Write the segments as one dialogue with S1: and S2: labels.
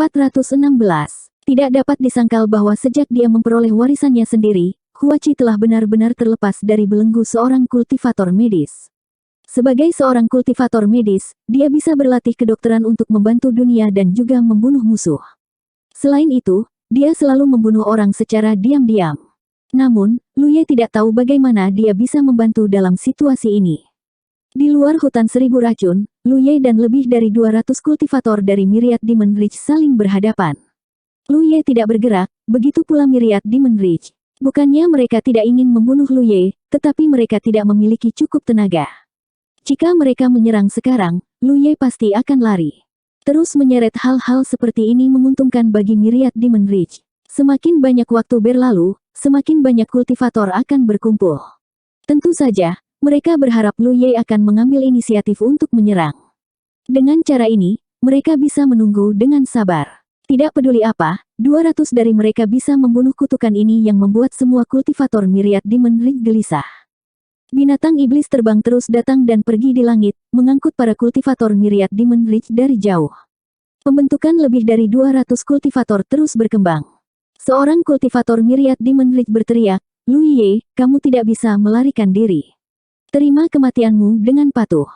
S1: 416. Tidak dapat disangkal bahwa sejak dia memperoleh warisannya sendiri, Huachi telah benar-benar terlepas dari belenggu seorang kultivator medis. Sebagai seorang kultivator medis, dia bisa berlatih kedokteran untuk membantu dunia dan juga membunuh musuh. Selain itu, dia selalu membunuh orang secara diam-diam. Namun, Lu Ye tidak tahu bagaimana dia bisa membantu dalam situasi ini. Di luar hutan seribu racun, Lu Ye dan lebih dari 200 kultivator dari Myriad Demon Ridge saling berhadapan. Lu Ye tidak bergerak, begitu pula Myriad Demon Ridge. Bukannya mereka tidak ingin membunuh Lu Ye, tetapi mereka tidak memiliki cukup tenaga. Jika mereka menyerang sekarang, Lu Ye pasti akan lari. Terus menyeret hal-hal seperti ini menguntungkan bagi Myriad Demon Ridge. Semakin banyak waktu berlalu, semakin banyak kultivator akan berkumpul. Tentu saja, mereka berharap Lu Ye akan mengambil inisiatif untuk menyerang. Dengan cara ini, mereka bisa menunggu dengan sabar. Tidak peduli apa, 200 dari mereka bisa membunuh kutukan ini yang membuat semua kultivator Myriad Demon Ridge gelisah. Binatang iblis terbang terus datang dan pergi di langit, mengangkut para kultivator Myriad Demon Ridge dari jauh. Pembentukan lebih dari 200 kultivator terus berkembang. Seorang kultivator Myriad Demon Ridge berteriak, "Lu Ye, kamu tidak bisa melarikan diri. Terima kematianmu dengan patuh."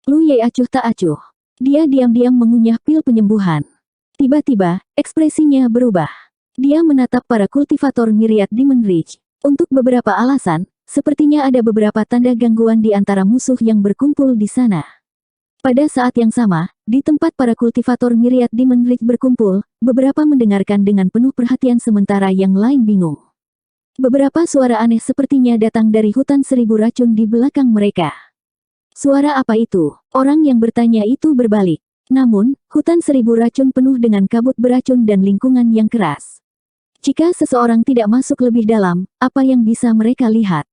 S1: Lu Ye acuh tak acuh. Dia diam-diam mengunyah pil penyembuhan. Tiba-tiba, ekspresinya berubah. Dia menatap para kultivator Myriad Demon Ridge. Untuk beberapa alasan, sepertinya ada beberapa tanda gangguan di antara musuh yang berkumpul di sana. Pada saat yang sama, di tempat para kultivator Myriad Demon Ridge berkumpul, beberapa mendengarkan dengan penuh perhatian sementara yang lain bingung. Beberapa suara aneh sepertinya datang dari hutan seribu racun di belakang mereka. Suara apa itu? Orang yang bertanya itu berbalik. Namun, hutan seribu racun penuh dengan kabut beracun dan lingkungan yang keras. Jika seseorang tidak masuk lebih dalam, apa yang bisa mereka lihat?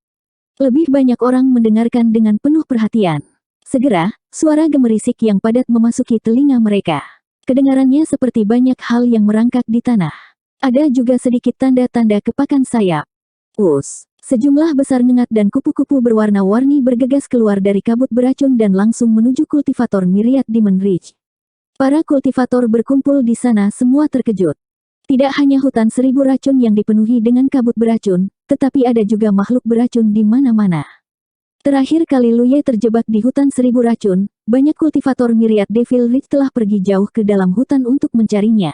S1: Lebih banyak orang mendengarkan dengan penuh perhatian. Segera, suara gemerisik yang padat memasuki telinga mereka. Kedengarannya seperti banyak hal yang merangkak di tanah. Ada juga sedikit tanda-tanda kepakan sayap. Sejumlah besar ngengat dan kupu-kupu berwarna-warni bergegas keluar dari kabut beracun dan langsung menuju kultivator Myriad Demon Ridge. Para kultivator berkumpul di sana semua terkejut. Tidak hanya hutan seribu racun yang dipenuhi dengan kabut beracun, tetapi ada juga makhluk beracun di mana-mana. Terakhir kali Lu Ye terjebak di hutan seribu racun, banyak kultivator Myriad Devil Ridge telah pergi jauh ke dalam hutan untuk mencarinya.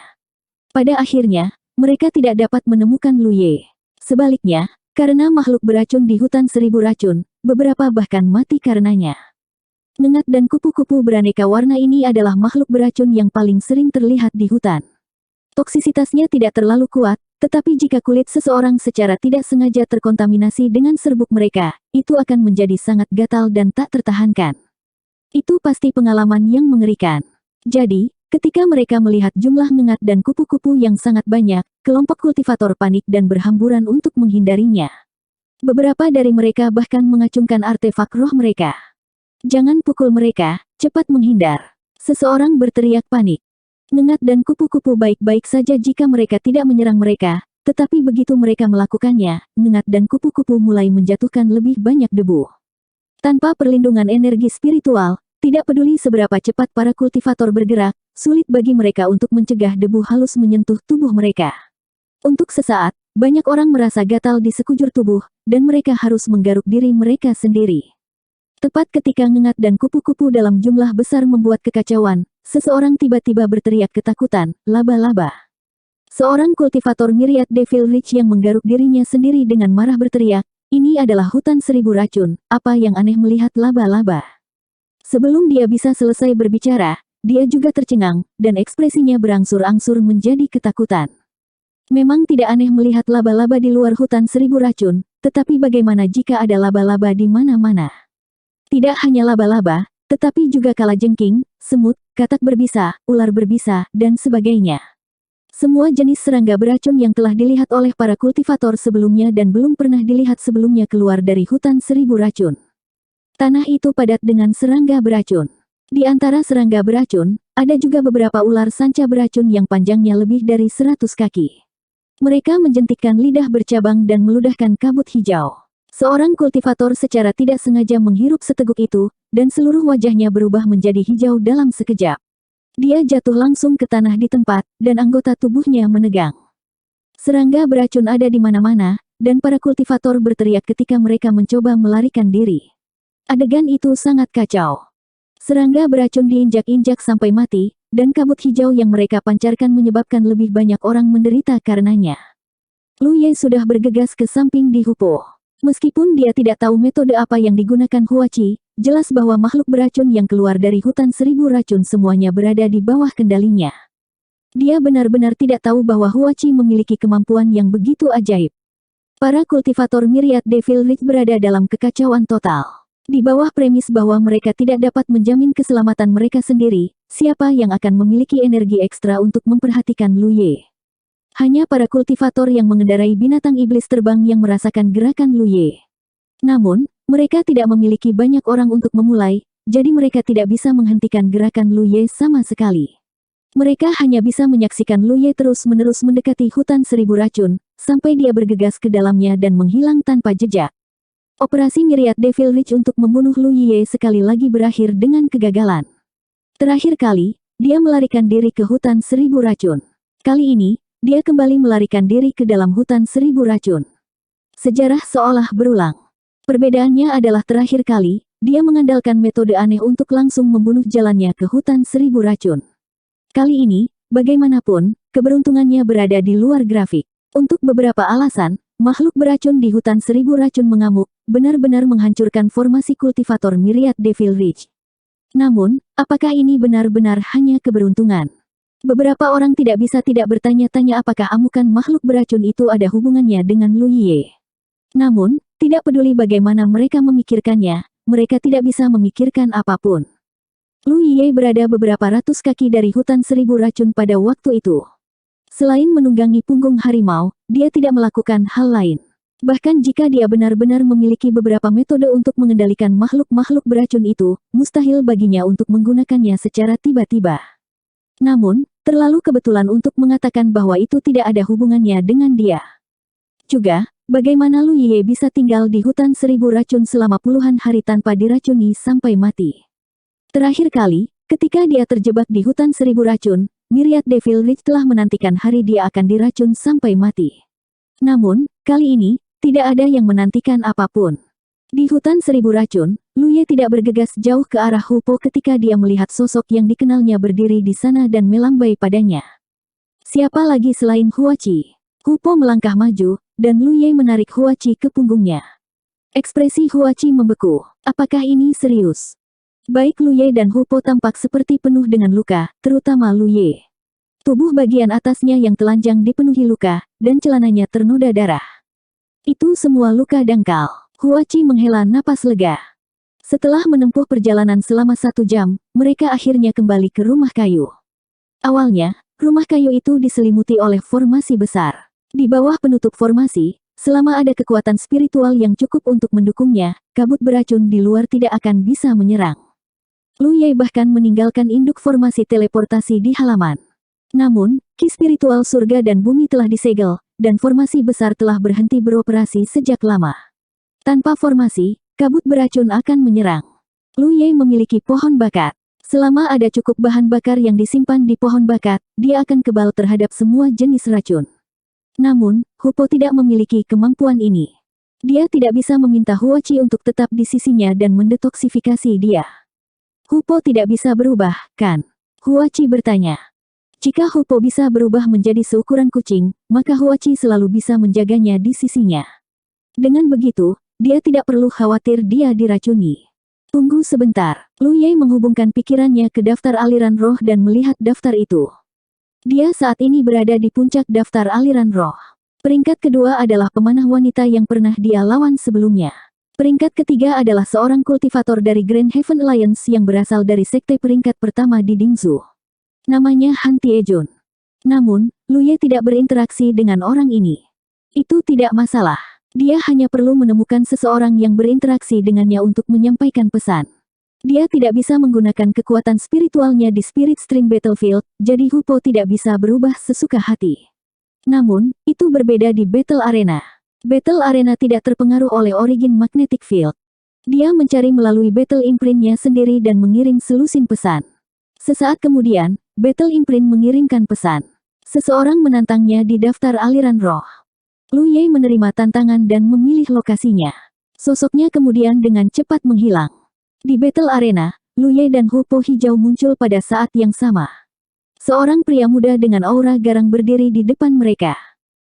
S1: Pada akhirnya, mereka tidak dapat menemukan Lu Ye. Sebaliknya, karena makhluk beracun di hutan seribu racun, beberapa bahkan mati karenanya. Ngengat dan kupu-kupu beraneka warna ini adalah makhluk beracun yang paling sering terlihat di hutan. Toksisitasnya tidak terlalu kuat, tetapi jika kulit seseorang secara tidak sengaja terkontaminasi dengan serbuk mereka, itu akan menjadi sangat gatal dan tak tertahankan. Itu pasti pengalaman yang mengerikan. Jadi, ketika mereka melihat jumlah ngengat dan kupu-kupu yang sangat banyak, kelompok kultivator panik dan berhamburan untuk menghindarinya. Beberapa dari mereka bahkan mengacungkan artefak roh mereka. "Jangan pukul mereka, cepat menghindar!" Seseorang berteriak panik. Ngengat dan kupu-kupu baik-baik saja jika mereka tidak menyerang mereka, tetapi begitu mereka melakukannya, ngengat dan kupu-kupu mulai menjatuhkan lebih banyak debu. Tanpa perlindungan energi spiritual, tidak peduli seberapa cepat para kultivator bergerak, sulit bagi mereka untuk mencegah debu halus menyentuh tubuh mereka. Untuk sesaat, banyak orang merasa gatal di sekujur tubuh, dan mereka harus menggaruk diri mereka sendiri. Tepat ketika ngengat dan kupu-kupu dalam jumlah besar membuat kekacauan, seseorang tiba-tiba berteriak ketakutan, "Laba-laba!" Seorang kultivator Myriad Devil Ridge yang menggaruk dirinya sendiri dengan marah berteriak, "Ini adalah hutan seribu racun, apa yang aneh melihat laba-laba?" Sebelum dia bisa selesai berbicara, dia juga tercengang, dan ekspresinya berangsur-angsur menjadi ketakutan. Memang tidak aneh melihat laba-laba di luar hutan seribu racun, tetapi bagaimana jika ada laba-laba di mana-mana? Tidak hanya laba-laba, tetapi juga kalajengking, semut, katak berbisa, ular berbisa, dan sebagainya. Semua jenis serangga beracun yang telah dilihat oleh para kultivator sebelumnya dan belum pernah dilihat sebelumnya keluar dari hutan seribu racun. Tanah itu padat dengan serangga beracun. Di antara serangga beracun, ada juga beberapa ular sanca beracun yang panjangnya lebih dari 100 kaki. Mereka menjentikkan lidah bercabang dan meludahkan kabut hijau. Seorang kultivator secara tidak sengaja menghirup seteguk itu, dan seluruh wajahnya berubah menjadi hijau dalam sekejap. Dia jatuh langsung ke tanah di tempat, dan anggota tubuhnya menegang. Serangga beracun ada di mana-mana, dan para kultivator berteriak ketika mereka mencoba melarikan diri. Adegan itu sangat kacau. Serangga beracun diinjak-injak sampai mati, dan kabut hijau yang mereka pancarkan menyebabkan lebih banyak orang menderita karenanya. Lu Ye sudah bergegas ke samping di Hupo. Meskipun dia tidak tahu metode apa yang digunakan Huachi, jelas bahwa makhluk beracun yang keluar dari hutan 1000 racun semuanya berada di bawah kendalinya. Dia benar-benar tidak tahu bahwa Huachi memiliki kemampuan yang begitu ajaib. Para kultivator Myriad Devil Ridge berada dalam kekacauan total. Di bawah premis bahwa mereka tidak dapat menjamin keselamatan mereka sendiri, siapa yang akan memiliki energi ekstra untuk memperhatikan Lu Ye? Hanya para kultivator yang mengendarai binatang iblis terbang yang merasakan gerakan Lu Ye. Namun, mereka tidak memiliki banyak orang untuk memulai, jadi mereka tidak bisa menghentikan gerakan Lu Ye sama sekali. Mereka hanya bisa menyaksikan Lu Ye terus-menerus mendekati hutan 1000 racun, sampai dia bergegas ke dalamnya dan menghilang tanpa jejak. Operasi Myriad Devil Ridge untuk membunuh Lu Ye sekali lagi berakhir dengan kegagalan. Terakhir kali, dia melarikan diri ke hutan 1000 racun. Kali ini, dia kembali melarikan diri ke dalam hutan 1000 racun. Sejarah seolah berulang. Perbedaannya adalah terakhir kali, dia mengandalkan metode aneh untuk langsung membunuh jalannya ke hutan 1000 racun. Kali ini, bagaimanapun, keberuntungannya berada di luar grafik. Untuk beberapa alasan, makhluk beracun di hutan 1000 racun mengamuk, benar-benar menghancurkan formasi kultivator Myriad Devil Ridge. Namun, apakah ini benar-benar hanya keberuntungan? Beberapa orang tidak bisa tidak bertanya-tanya apakah amukan makhluk beracun itu ada hubungannya dengan Lu Ye. Namun, tidak peduli bagaimana mereka memikirkannya, mereka tidak bisa memikirkan apapun. Lu Ye berada beberapa ratus kaki dari hutan 1000 racun pada waktu itu. Selain menunggangi punggung harimau, dia tidak melakukan hal lain. Bahkan jika dia benar-benar memiliki beberapa metode untuk mengendalikan makhluk-makhluk beracun itu, mustahil baginya untuk menggunakannya secara tiba-tiba. Namun, terlalu kebetulan untuk mengatakan bahwa itu tidak ada hubungannya dengan dia. Juga, bagaimana Lu Ye bisa tinggal di hutan 1000 racun selama puluhan hari tanpa diracuni sampai mati? Terakhir kali, ketika dia terjebak di hutan 1000 racun, Myriad Devil Ridge telah menantikan hari dia akan diracun sampai mati. Namun, kali ini, tidak ada yang menantikan apapun. Di hutan 1000 racun, Lu Ye tidak bergegas jauh ke arah Hupo ketika dia melihat sosok yang dikenalnya berdiri di sana dan melambai padanya. Siapa lagi selain Huachi? Hupo melangkah maju, dan Lu Ye menarik Huachi ke punggungnya. Ekspresi Huachi membeku. Apakah ini serius? Baik Lu Ye dan Hupo tampak seperti penuh dengan luka, terutama Lu Ye. Tubuh bagian atasnya yang telanjang dipenuhi luka, dan celananya ternoda darah. Itu semua luka dangkal. Huachi menghela napas lega. Setelah menempuh perjalanan selama 1 jam, mereka akhirnya kembali ke rumah kayu. Awalnya, rumah kayu itu diselimuti oleh formasi besar. Di bawah penutup formasi, selama ada kekuatan spiritual yang cukup untuk mendukungnya, kabut beracun di luar tidak akan bisa menyerang. Lu Ye bahkan meninggalkan induk formasi teleportasi di halaman. Namun, ki spiritual surga dan bumi telah disegel, dan formasi besar telah berhenti beroperasi sejak lama. Tanpa formasi, kabut beracun akan menyerang. Lu Ye memiliki pohon bakat. Selama ada cukup bahan bakar yang disimpan di pohon bakat, dia akan kebal terhadap semua jenis racun. Namun, Hupo tidak memiliki kemampuan ini. Dia tidak bisa meminta Huachi untuk tetap di sisinya dan mendetoksifikasi dia. Hupo tidak bisa berubah, kan? Huachi bertanya. Jika Hupo bisa berubah menjadi seukuran kucing, maka Huachi selalu bisa menjaganya di sisinya. Dengan begitu, dia tidak perlu khawatir dia diracuni. Tunggu sebentar. Lu Ye menghubungkan pikirannya ke daftar aliran roh dan melihat daftar itu. Dia saat ini berada di puncak daftar aliran roh. Peringkat kedua adalah pemanah wanita yang pernah dia lawan sebelumnya. Peringkat ketiga adalah seorang kultivator dari Grand Heaven Alliance yang berasal dari sekte peringkat pertama di Dingzhou. Namanya Han Tiejun. Namun, Lu Ye tidak berinteraksi dengan orang ini. Itu tidak masalah. Dia hanya perlu menemukan seseorang yang berinteraksi dengannya untuk menyampaikan pesan. Dia tidak bisa menggunakan kekuatan spiritualnya di Spirit Stream Battlefield, jadi Hupo tidak bisa berubah sesuka hati. Namun, itu berbeda di Battle Arena. Battle Arena tidak terpengaruh oleh Origin Magnetic Field. Dia mencari melalui Battle Imprint-nya sendiri dan mengirim selusin pesan. Sesaat kemudian, Battle Imprint mengirimkan pesan. Seseorang menantangnya di daftar aliran roh. Lu Ye menerima tantangan dan memilih lokasinya. Sosoknya kemudian dengan cepat menghilang. Di Battle Arena, Lu Ye dan Hupo hijau muncul pada saat yang sama. Seorang pria muda dengan aura garang berdiri di depan mereka.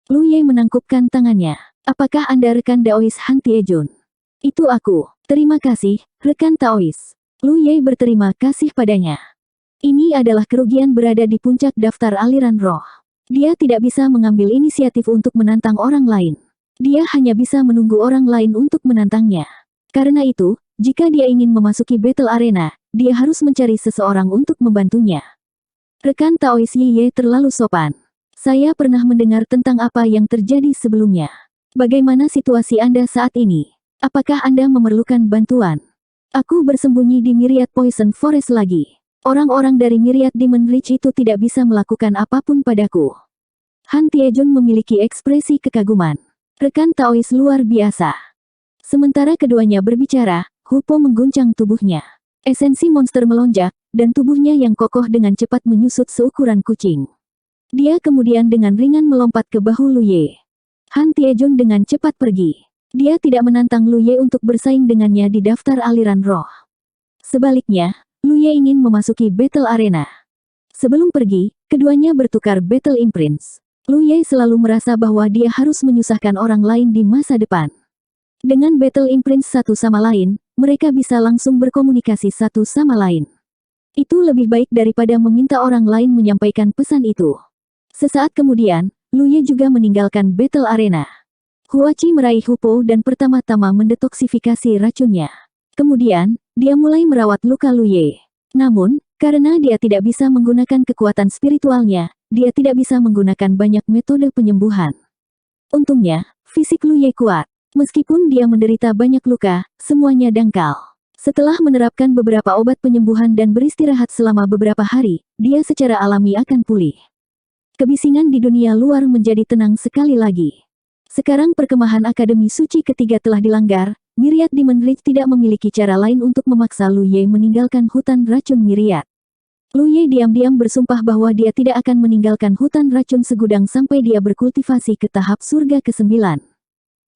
S1: Lu Ye menangkupkan tangannya. Apakah Anda rekan Daois Han Tiejun? Itu aku. Terima kasih, rekan Taois. Lu Ye berterima kasih padanya. Ini adalah kerugian berada di puncak daftar aliran roh. Dia tidak bisa mengambil inisiatif untuk menantang orang lain. Dia hanya bisa menunggu orang lain untuk menantangnya. Karena itu, jika dia ingin memasuki Battle Arena, dia harus mencari seseorang untuk membantunya. Rekan Taois Ye terlalu sopan. Saya pernah mendengar tentang apa yang terjadi sebelumnya. Bagaimana situasi Anda saat ini? Apakah Anda memerlukan bantuan? Aku bersembunyi di Myriad Poison Forest lagi. Orang-orang dari Myriad Demon Reach itu tidak bisa melakukan apapun padaku. Han Tiejun memiliki ekspresi kekaguman. Rekan Taois luar biasa. Sementara keduanya berbicara, Hupo mengguncang tubuhnya. Esensi monster melonjak, dan tubuhnya yang kokoh dengan cepat menyusut seukuran kucing. Dia kemudian dengan ringan melompat ke bahu Lu Ye. Han Tiejun dengan cepat pergi. Dia tidak menantang Lu Ye untuk bersaing dengannya di daftar aliran roh. Sebaliknya, Lu Ye ingin memasuki Battle Arena. Sebelum pergi, keduanya bertukar Battle Imprints. Lu Ye selalu merasa bahwa dia harus menyusahkan orang lain di masa depan. Dengan Battle Imprints satu sama lain, mereka bisa langsung berkomunikasi satu sama lain. Itu lebih baik daripada meminta orang lain menyampaikan pesan itu. Sesaat kemudian, Lu Ye juga meninggalkan Battle Arena. Huachi meraih Hupo dan pertama-tama mendetoksifikasi racunnya. Kemudian, dia mulai merawat luka Lu Ye. Namun, karena dia tidak bisa menggunakan kekuatan spiritualnya, dia tidak bisa menggunakan banyak metode penyembuhan. Untungnya, fisik Lu Ye kuat. Meskipun dia menderita banyak luka, semuanya dangkal. Setelah menerapkan beberapa obat penyembuhan dan beristirahat selama beberapa hari, dia secara alami akan pulih. Kebisingan di dunia luar menjadi tenang sekali lagi. Sekarang perkemahan Akademi Suci ketiga telah dilanggar, Myriad Demon Reach tidak memiliki cara lain untuk memaksa Lu Ye meninggalkan hutan racun Myriad. Lu Ye diam-diam bersumpah bahwa dia tidak akan meninggalkan hutan racun segudang sampai dia berkultivasi ke tahap surga ke-9.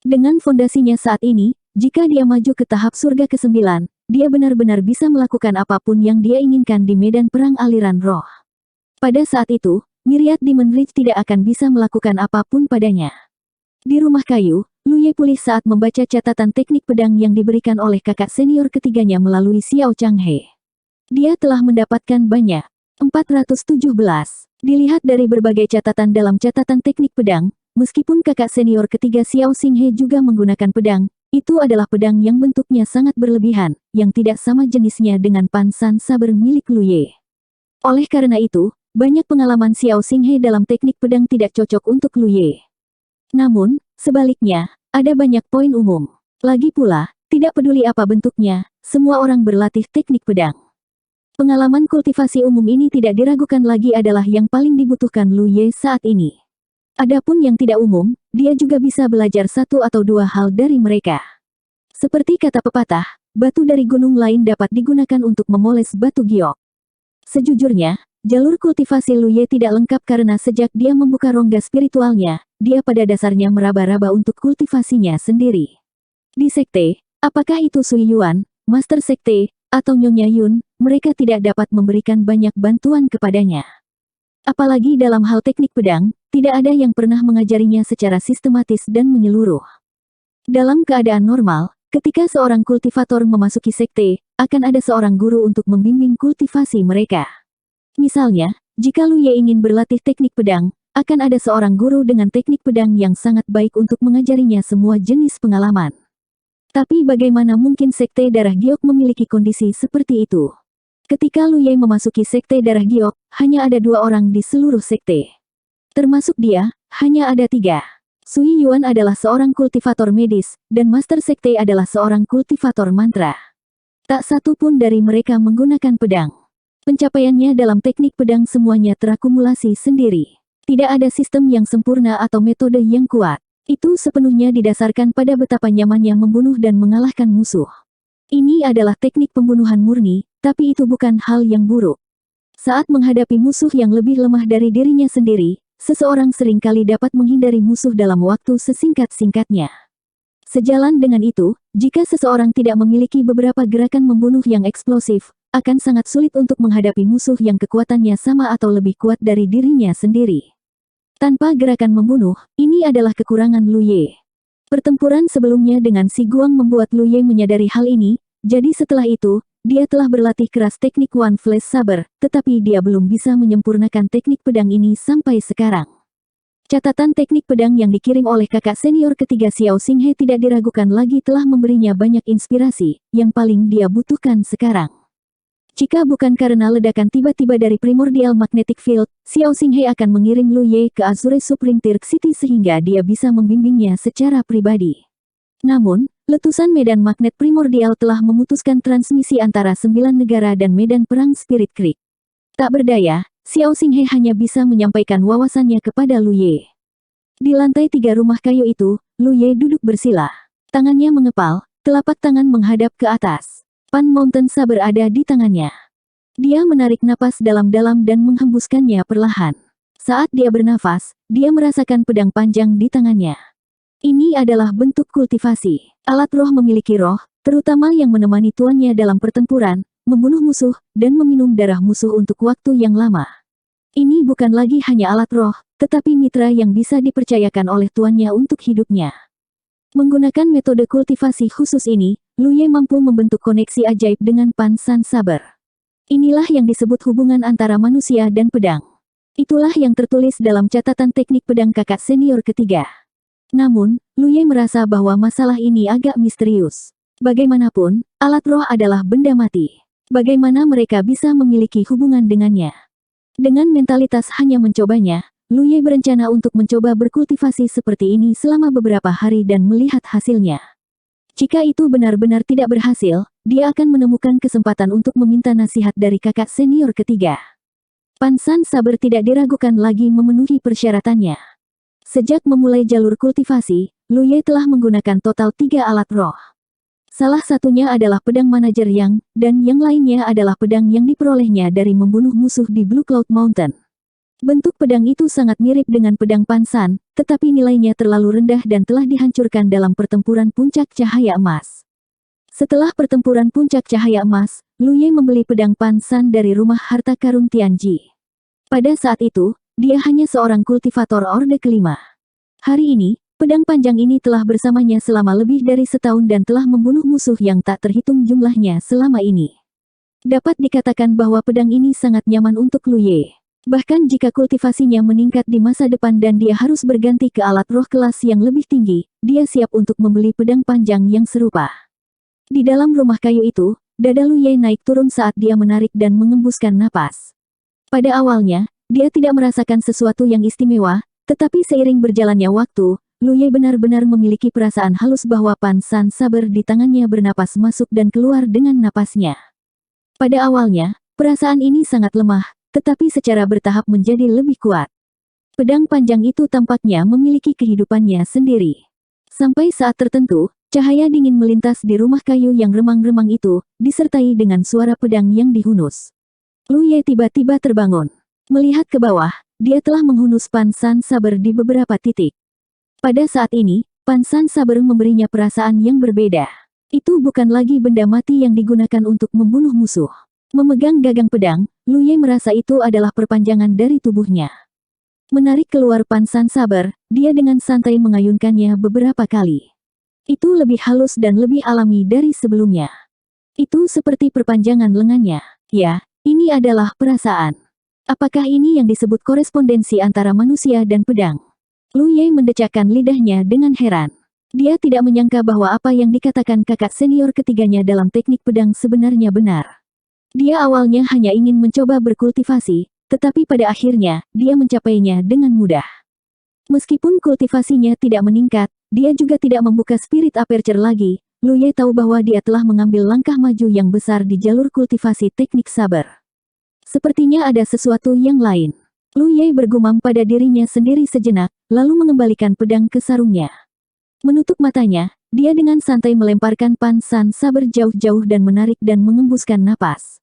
S1: Dengan fondasinya saat ini, jika dia maju ke tahap surga ke-9, dia benar-benar bisa melakukan apapun yang dia inginkan di medan perang aliran roh. Pada saat itu, Myriad Demon Reach tidak akan bisa melakukan apapun padanya. Di rumah kayu, Lu Ye pulih saat membaca catatan teknik pedang yang diberikan oleh kakak senior ketiganya melalui Xiao Changhe. Dia telah mendapatkan banyak. 417. Dilihat dari berbagai catatan dalam catatan teknik pedang, meskipun kakak senior ketiga Xiao Xinghe juga menggunakan pedang, itu adalah pedang yang bentuknya sangat berlebihan, yang tidak sama jenisnya dengan pansan saber milik Lu Ye. Oleh karena itu, banyak pengalaman Xiao Xinghe dalam teknik pedang tidak cocok untuk Lu Ye. Namun, sebaliknya, ada banyak poin umum. Lagi pula, tidak peduli apa bentuknya, semua orang berlatih teknik pedang. Pengalaman kultivasi umum ini tidak diragukan lagi adalah yang paling dibutuhkan Lu Ye saat ini. Adapun yang tidak umum, dia juga bisa belajar satu atau dua hal dari mereka. Seperti kata pepatah, batu dari gunung lain dapat digunakan untuk memoles batu giok. Sejujurnya, jalur kultivasi Lu Ye tidak lengkap karena sejak dia membuka rongga spiritualnya, dia pada dasarnya meraba-raba untuk kultivasinya sendiri. Di sekte, apakah itu Sui Yuan, Master Sekte, atau Nyonya Yun, mereka tidak dapat memberikan banyak bantuan kepadanya. Apalagi dalam hal teknik pedang, tidak ada yang pernah mengajarinya secara sistematis dan menyeluruh. Dalam keadaan normal, ketika seorang kultivator memasuki sekte, akan ada seorang guru untuk membimbing kultivasi mereka. Misalnya, jika Lu Ye ingin berlatih teknik pedang, akan ada seorang guru dengan teknik pedang yang sangat baik untuk mengajarinya semua jenis pengalaman. Tapi bagaimana mungkin sekte darah giok memiliki kondisi seperti itu? Ketika Lu Ye memasuki sekte darah giok, hanya ada 2 orang di seluruh sekte. Termasuk dia, hanya ada 3. Sui Yuan adalah seorang kultivator medis, dan Master Sekte adalah seorang kultivator mantra. Tak satu pun dari mereka menggunakan pedang. Pencapaiannya dalam teknik pedang semuanya terakumulasi sendiri. Tidak ada sistem yang sempurna atau metode yang kuat. Itu sepenuhnya didasarkan pada betapa nyamannya membunuh dan mengalahkan musuh. Ini adalah teknik pembunuhan murni, tapi itu bukan hal yang buruk. Saat menghadapi musuh yang lebih lemah dari dirinya sendiri, seseorang seringkali dapat menghindari musuh dalam waktu sesingkat-singkatnya. Sejalan dengan itu, jika seseorang tidak memiliki beberapa gerakan membunuh yang eksplosif, akan sangat sulit untuk menghadapi musuh yang kekuatannya sama atau lebih kuat dari dirinya sendiri. Tanpa gerakan membunuh, ini adalah kekurangan Lu Ye. Pertempuran sebelumnya dengan Si Guang membuat Lu Ye menyadari hal ini, jadi setelah itu, dia telah berlatih keras teknik One Flash Saber, tetapi dia belum bisa menyempurnakan teknik pedang ini sampai sekarang. Catatan teknik pedang yang dikirim oleh kakak senior ketiga Xiao Xinghe tidak diragukan lagi telah memberinya banyak inspirasi, yang paling dia butuhkan sekarang. Jika bukan karena ledakan tiba-tiba dari Primordial Magnetic Field, Xiao Xinghe akan mengirim Lu Ye ke Azure Supreme Tirk City sehingga dia bisa membimbingnya secara pribadi. Namun, letusan medan magnet primordial telah memutuskan transmisi antara 9 negara dan medan perang Spirit Creek. Tak berdaya, Xiao Xinghe hanya bisa menyampaikan wawasannya kepada Lu Ye. Di lantai 3 rumah kayu itu, Lu Ye duduk bersila. Tangannya mengepal, telapak tangan menghadap ke atas. Pan Mountain Saber ada di tangannya. Dia menarik napas dalam-dalam dan menghembuskannya perlahan. Saat dia bernafas, dia merasakan pedang panjang di tangannya. Ini adalah bentuk kultivasi. Alat roh memiliki roh, terutama yang menemani tuannya dalam pertempuran, membunuh musuh, dan meminum darah musuh untuk waktu yang lama. Ini bukan lagi hanya alat roh, tetapi mitra yang bisa dipercayakan oleh tuannya untuk hidupnya. Menggunakan metode kultivasi khusus ini, Lu Ye mampu membentuk koneksi ajaib dengan Pan San Saber. Inilah yang disebut hubungan antara manusia dan pedang. Itulah yang tertulis dalam catatan teknik pedang kakak senior ketiga. Namun, Lu Ye merasa bahwa masalah ini agak misterius. Bagaimanapun, alat roh adalah benda mati. Bagaimana mereka bisa memiliki hubungan dengannya? Dengan mentalitas hanya mencobanya, Lu Ye berencana untuk mencoba berkultivasi seperti ini selama beberapa hari dan melihat hasilnya. Jika itu benar-benar tidak berhasil, dia akan menemukan kesempatan untuk meminta nasihat dari kakak senior ketiga. Pan San Saber tidak diragukan lagi memenuhi persyaratannya. Sejak memulai jalur kultivasi, Lu Ye telah menggunakan total 3 alat roh. Salah satunya adalah pedang manajer Yang, dan yang lainnya adalah pedang yang diperolehnya dari membunuh musuh di Blue Cloud Mountain. Bentuk pedang itu sangat mirip dengan pedang Pan San, tetapi nilainya terlalu rendah dan telah dihancurkan dalam pertempuran puncak cahaya emas. Setelah pertempuran puncak cahaya emas, Lu Ye membeli pedang Pan San dari rumah harta karun Tianji. Pada saat itu, dia hanya seorang kultivator Orde kelima. Hari ini, pedang panjang ini telah bersamanya selama lebih dari setahun dan telah membunuh musuh yang tak terhitung jumlahnya selama ini. Dapat dikatakan bahwa pedang ini sangat nyaman untuk Lu Ye. Bahkan jika kultivasinya meningkat di masa depan dan dia harus berganti ke alat roh kelas yang lebih tinggi, dia siap untuk membeli pedang panjang yang serupa. Di dalam rumah kayu itu, dada Lu Ye naik turun saat dia menarik dan mengembuskan napas. Pada awalnya, dia tidak merasakan sesuatu yang istimewa, tetapi seiring berjalannya waktu, Lu Ye benar-benar memiliki perasaan halus bahwa Pan San Saber di tangannya bernapas masuk dan keluar dengan napasnya. Pada awalnya, perasaan ini sangat lemah, tetapi secara bertahap menjadi lebih kuat. Pedang panjang itu tampaknya memiliki kehidupannya sendiri. Sampai saat tertentu, cahaya dingin melintas di rumah kayu yang remang-remang itu, disertai dengan suara pedang yang dihunus. Lu Ye tiba-tiba terbangun. Melihat ke bawah, dia telah menghunus Pan San Saber di beberapa titik. Pada saat ini, Pan San Saber memberinya perasaan yang berbeda. Itu bukan lagi benda mati yang digunakan untuk membunuh musuh. Memegang gagang pedang, Lu Ye merasa itu adalah perpanjangan dari tubuhnya. Menarik keluar Pan San Saber, dia dengan santai mengayunkannya beberapa kali. Itu lebih halus dan lebih alami dari sebelumnya. Itu seperti perpanjangan lengannya. Ya, ini adalah perasaan. Apakah ini yang disebut korespondensi antara manusia dan pedang? Lu Ye mendecakkan lidahnya dengan heran. Dia tidak menyangka bahwa apa yang dikatakan kakak senior ketiganya dalam teknik pedang sebenarnya benar. Dia awalnya hanya ingin mencoba berkultivasi, tetapi pada akhirnya, dia mencapainya dengan mudah. Meskipun kultivasinya tidak meningkat, dia juga tidak membuka spirit aperture lagi. Lu Ye tahu bahwa dia telah mengambil langkah maju yang besar di jalur kultivasi teknik sabar. Sepertinya ada sesuatu yang lain. Lu Ye bergumam pada dirinya sendiri sejenak, lalu mengembalikan pedang ke sarungnya. Menutup matanya, dia dengan santai melemparkan Pan San Saber jauh-jauh dan menarik dan mengembuskan napas.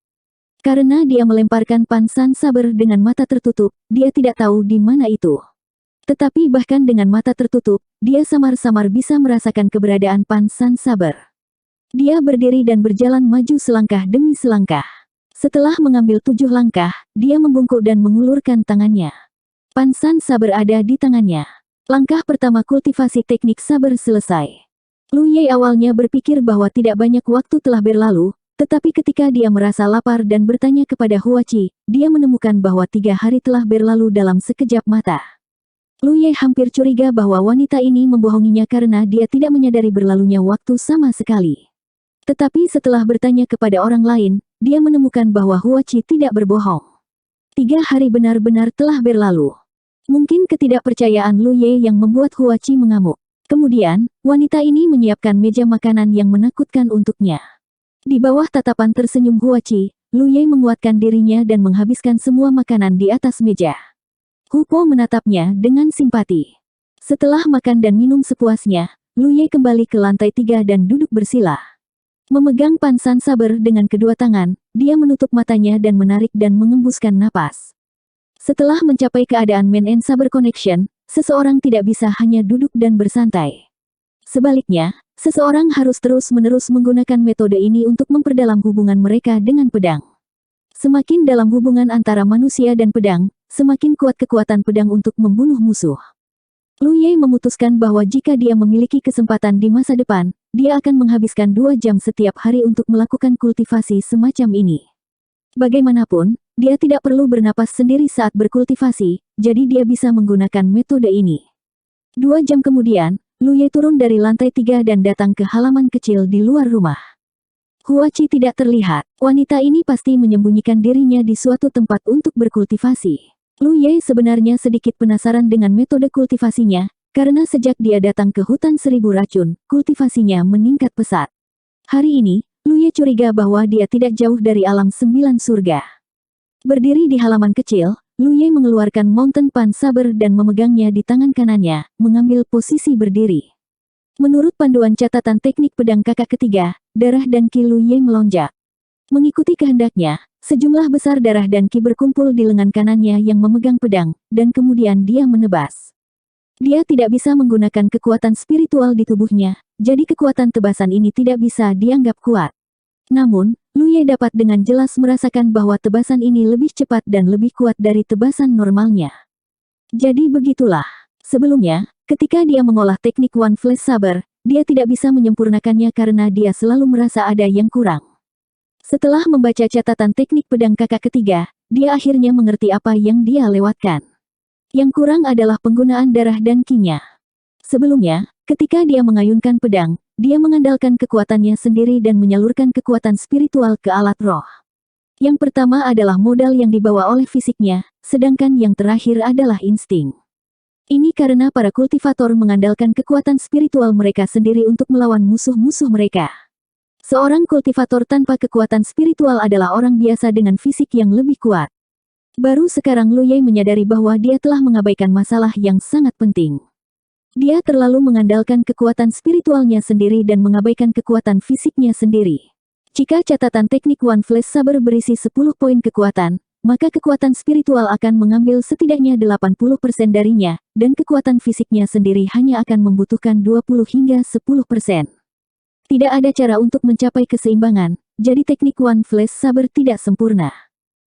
S1: Karena dia melemparkan pansan saber dengan mata tertutup, dia tidak tahu di mana itu. Tetapi bahkan dengan mata tertutup, dia samar-samar bisa merasakan keberadaan pansan saber. Dia berdiri dan berjalan maju selangkah demi selangkah. Setelah mengambil 7 langkah, dia membungkuk dan mengulurkan tangannya. Pansan saber ada di tangannya. Langkah pertama kultivasi teknik saber selesai. Lu Ye awalnya berpikir bahwa tidak banyak waktu telah berlalu, tetapi ketika dia merasa lapar dan bertanya kepada Huachi, dia menemukan bahwa 3 hari telah berlalu dalam sekejap mata. Lu Ye hampir curiga bahwa wanita ini membohonginya karena dia tidak menyadari berlalunya waktu sama sekali. Tetapi setelah bertanya kepada orang lain, dia menemukan bahwa Huachi tidak berbohong. 3 hari benar-benar telah berlalu. Mungkin ketidakpercayaan Lu Ye yang membuat Huachi mengamuk. Kemudian, wanita ini menyiapkan meja makanan yang menakutkan untuknya. Di bawah tatapan tersenyum Huachi, Lu Ye menguatkan dirinya dan menghabiskan semua makanan di atas meja. Hu Po menatapnya dengan simpati. Setelah makan dan minum sepuasnya, Lu Ye kembali ke lantai 3 dan duduk bersila. Memegang pansan saber dengan kedua tangan, dia menutup matanya dan menarik dan mengembuskan napas. Setelah mencapai keadaan Man and Saber Connection, seseorang tidak bisa hanya duduk dan bersantai. Sebaliknya, seseorang harus terus-menerus menggunakan metode ini untuk memperdalam hubungan mereka dengan pedang. Semakin dalam hubungan antara manusia dan pedang, semakin kuat kekuatan pedang untuk membunuh musuh. Lu Ye memutuskan bahwa jika dia memiliki kesempatan di masa depan, dia akan menghabiskan 2 jam setiap hari untuk melakukan kultivasi semacam ini. Bagaimanapun, dia tidak perlu bernapas sendiri saat berkultivasi, jadi dia bisa menggunakan metode ini. 2 jam kemudian, Lu Ye turun dari lantai 3 dan datang ke halaman kecil di luar rumah. Huachi tidak terlihat. Wanita ini pasti menyembunyikan dirinya di suatu tempat untuk berkultivasi. Lu Ye sebenarnya sedikit penasaran dengan metode kultivasinya, karena sejak dia datang ke hutan 1000 racun, kultivasinya meningkat pesat. Hari ini, Lu Ye curiga bahwa dia tidak jauh dari alam 9 surga. Berdiri di halaman kecil, Lu Ye mengeluarkan Mountain Pan Saber dan memegangnya di tangan kanannya, mengambil posisi berdiri. Menurut panduan catatan teknik pedang kakak ketiga, darah dan ki Lu Ye melonjak. Mengikuti kehendaknya, sejumlah besar darah dan ki berkumpul di lengan kanannya yang memegang pedang, dan kemudian dia menebas. Dia tidak bisa menggunakan kekuatan spiritual di tubuhnya, jadi kekuatan tebasan ini tidak bisa dianggap kuat. Namun, Lu Ye dapat dengan jelas merasakan bahwa tebasan ini lebih cepat dan lebih kuat dari tebasan normalnya. Jadi begitulah. Sebelumnya, ketika dia mengolah teknik One Flash Saber, dia tidak bisa menyempurnakannya karena dia selalu merasa ada yang kurang. Setelah membaca catatan teknik pedang kakak ketiga, dia akhirnya mengerti apa yang dia lewatkan. Yang kurang adalah penggunaan darah dan ki-nya. Sebelumnya, ketika dia mengayunkan pedang, dia mengandalkan kekuatannya sendiri dan menyalurkan kekuatan spiritual ke alat roh. Yang pertama adalah modal yang dibawa oleh fisiknya, sedangkan yang terakhir adalah insting. Ini karena para kultivator mengandalkan kekuatan spiritual mereka sendiri untuk melawan musuh-musuh mereka. Seorang kultivator tanpa kekuatan spiritual adalah orang biasa dengan fisik yang lebih kuat. Baru sekarang Lu Ye menyadari bahwa dia telah mengabaikan masalah yang sangat penting. Dia terlalu mengandalkan kekuatan spiritualnya sendiri dan mengabaikan kekuatan fisiknya sendiri. Jika catatan teknik One Flash Saber berisi 10 poin kekuatan, maka kekuatan spiritual akan mengambil setidaknya 80% darinya, dan kekuatan fisiknya sendiri hanya akan membutuhkan 20 hingga 10%. Tidak ada cara untuk mencapai keseimbangan, jadi teknik One Flash Saber tidak sempurna.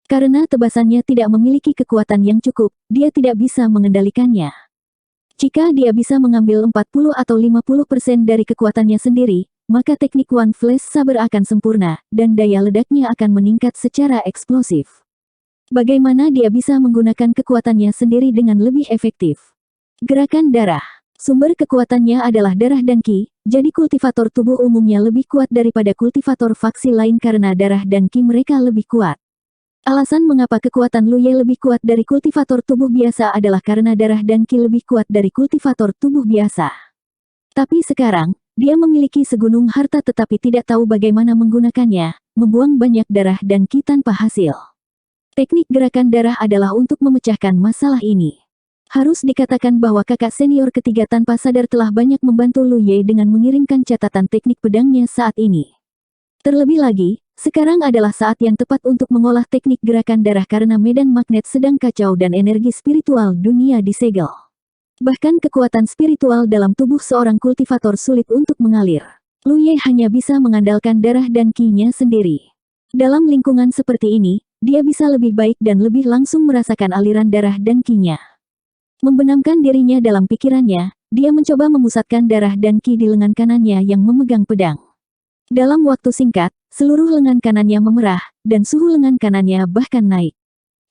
S1: Karena tebasannya tidak memiliki kekuatan yang cukup, dia tidak bisa mengendalikannya. Jika dia bisa mengambil 40 atau 50% dari kekuatannya sendiri, maka teknik One Flash Saber akan sempurna, dan daya ledaknya akan meningkat secara eksplosif. Bagaimana dia bisa menggunakan kekuatannya sendiri dengan lebih efektif? Gerakan darah. Sumber kekuatannya adalah darah dan ki, jadi kultivator tubuh umumnya lebih kuat daripada kultivator faksi lain karena darah dan ki mereka lebih kuat. Alasan mengapa kekuatan Lu Ye lebih kuat dari kultivator tubuh biasa adalah karena darah dan ki lebih kuat dari kultivator tubuh biasa. Tapi sekarang, dia memiliki segunung harta tetapi tidak tahu bagaimana menggunakannya, membuang banyak darah dan ki tanpa hasil. Teknik gerakan darah adalah untuk memecahkan masalah ini. Harus dikatakan bahwa kakak senior ketiga tanpa sadar telah banyak membantu Lu Ye dengan mengirimkan catatan teknik pedangnya saat ini. Terlebih lagi, sekarang adalah saat yang tepat untuk mengolah teknik gerakan darah karena medan magnet sedang kacau dan energi spiritual dunia disegel. Bahkan kekuatan spiritual dalam tubuh seorang kultivator sulit untuk mengalir. Lu Ye hanya bisa mengandalkan darah dan ki-nya sendiri. Dalam lingkungan seperti ini, dia bisa lebih baik dan lebih langsung merasakan aliran darah dan ki-nya. Membenamkan dirinya dalam pikirannya, dia mencoba memusatkan darah dan ki di lengan kanannya yang memegang pedang. Dalam waktu singkat, seluruh lengan kanannya memerah, dan suhu lengan kanannya bahkan naik.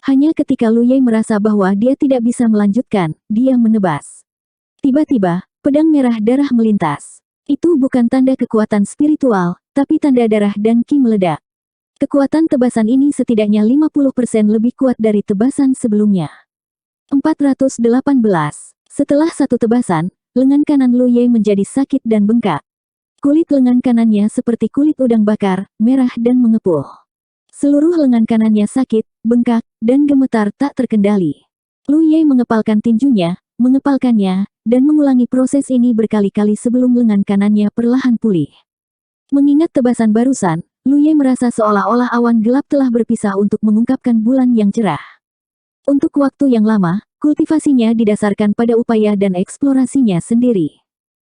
S1: Hanya ketika Lu Ye merasa bahwa dia tidak bisa melanjutkan, dia menebas. Tiba-tiba, pedang merah darah melintas. Itu bukan tanda kekuatan spiritual, tapi tanda darah dan ki meledak. Kekuatan tebasan ini setidaknya 50% lebih kuat dari tebasan sebelumnya. 418. Setelah satu tebasan, lengan kanan Lu Ye menjadi sakit dan bengkak. Kulit lengan kanannya seperti kulit udang bakar, merah dan mengepul. Seluruh lengan kanannya sakit, bengkak, dan gemetar tak terkendali. Lu Ye mengepalkan tinjunya, mengepalkannya, dan mengulangi proses ini berkali-kali sebelum lengan kanannya perlahan pulih. Mengingat tebasan barusan, Lu Ye merasa seolah-olah awan gelap telah berpisah untuk mengungkapkan bulan yang cerah. Untuk waktu yang lama, kultivasinya didasarkan pada upaya dan eksplorasinya sendiri.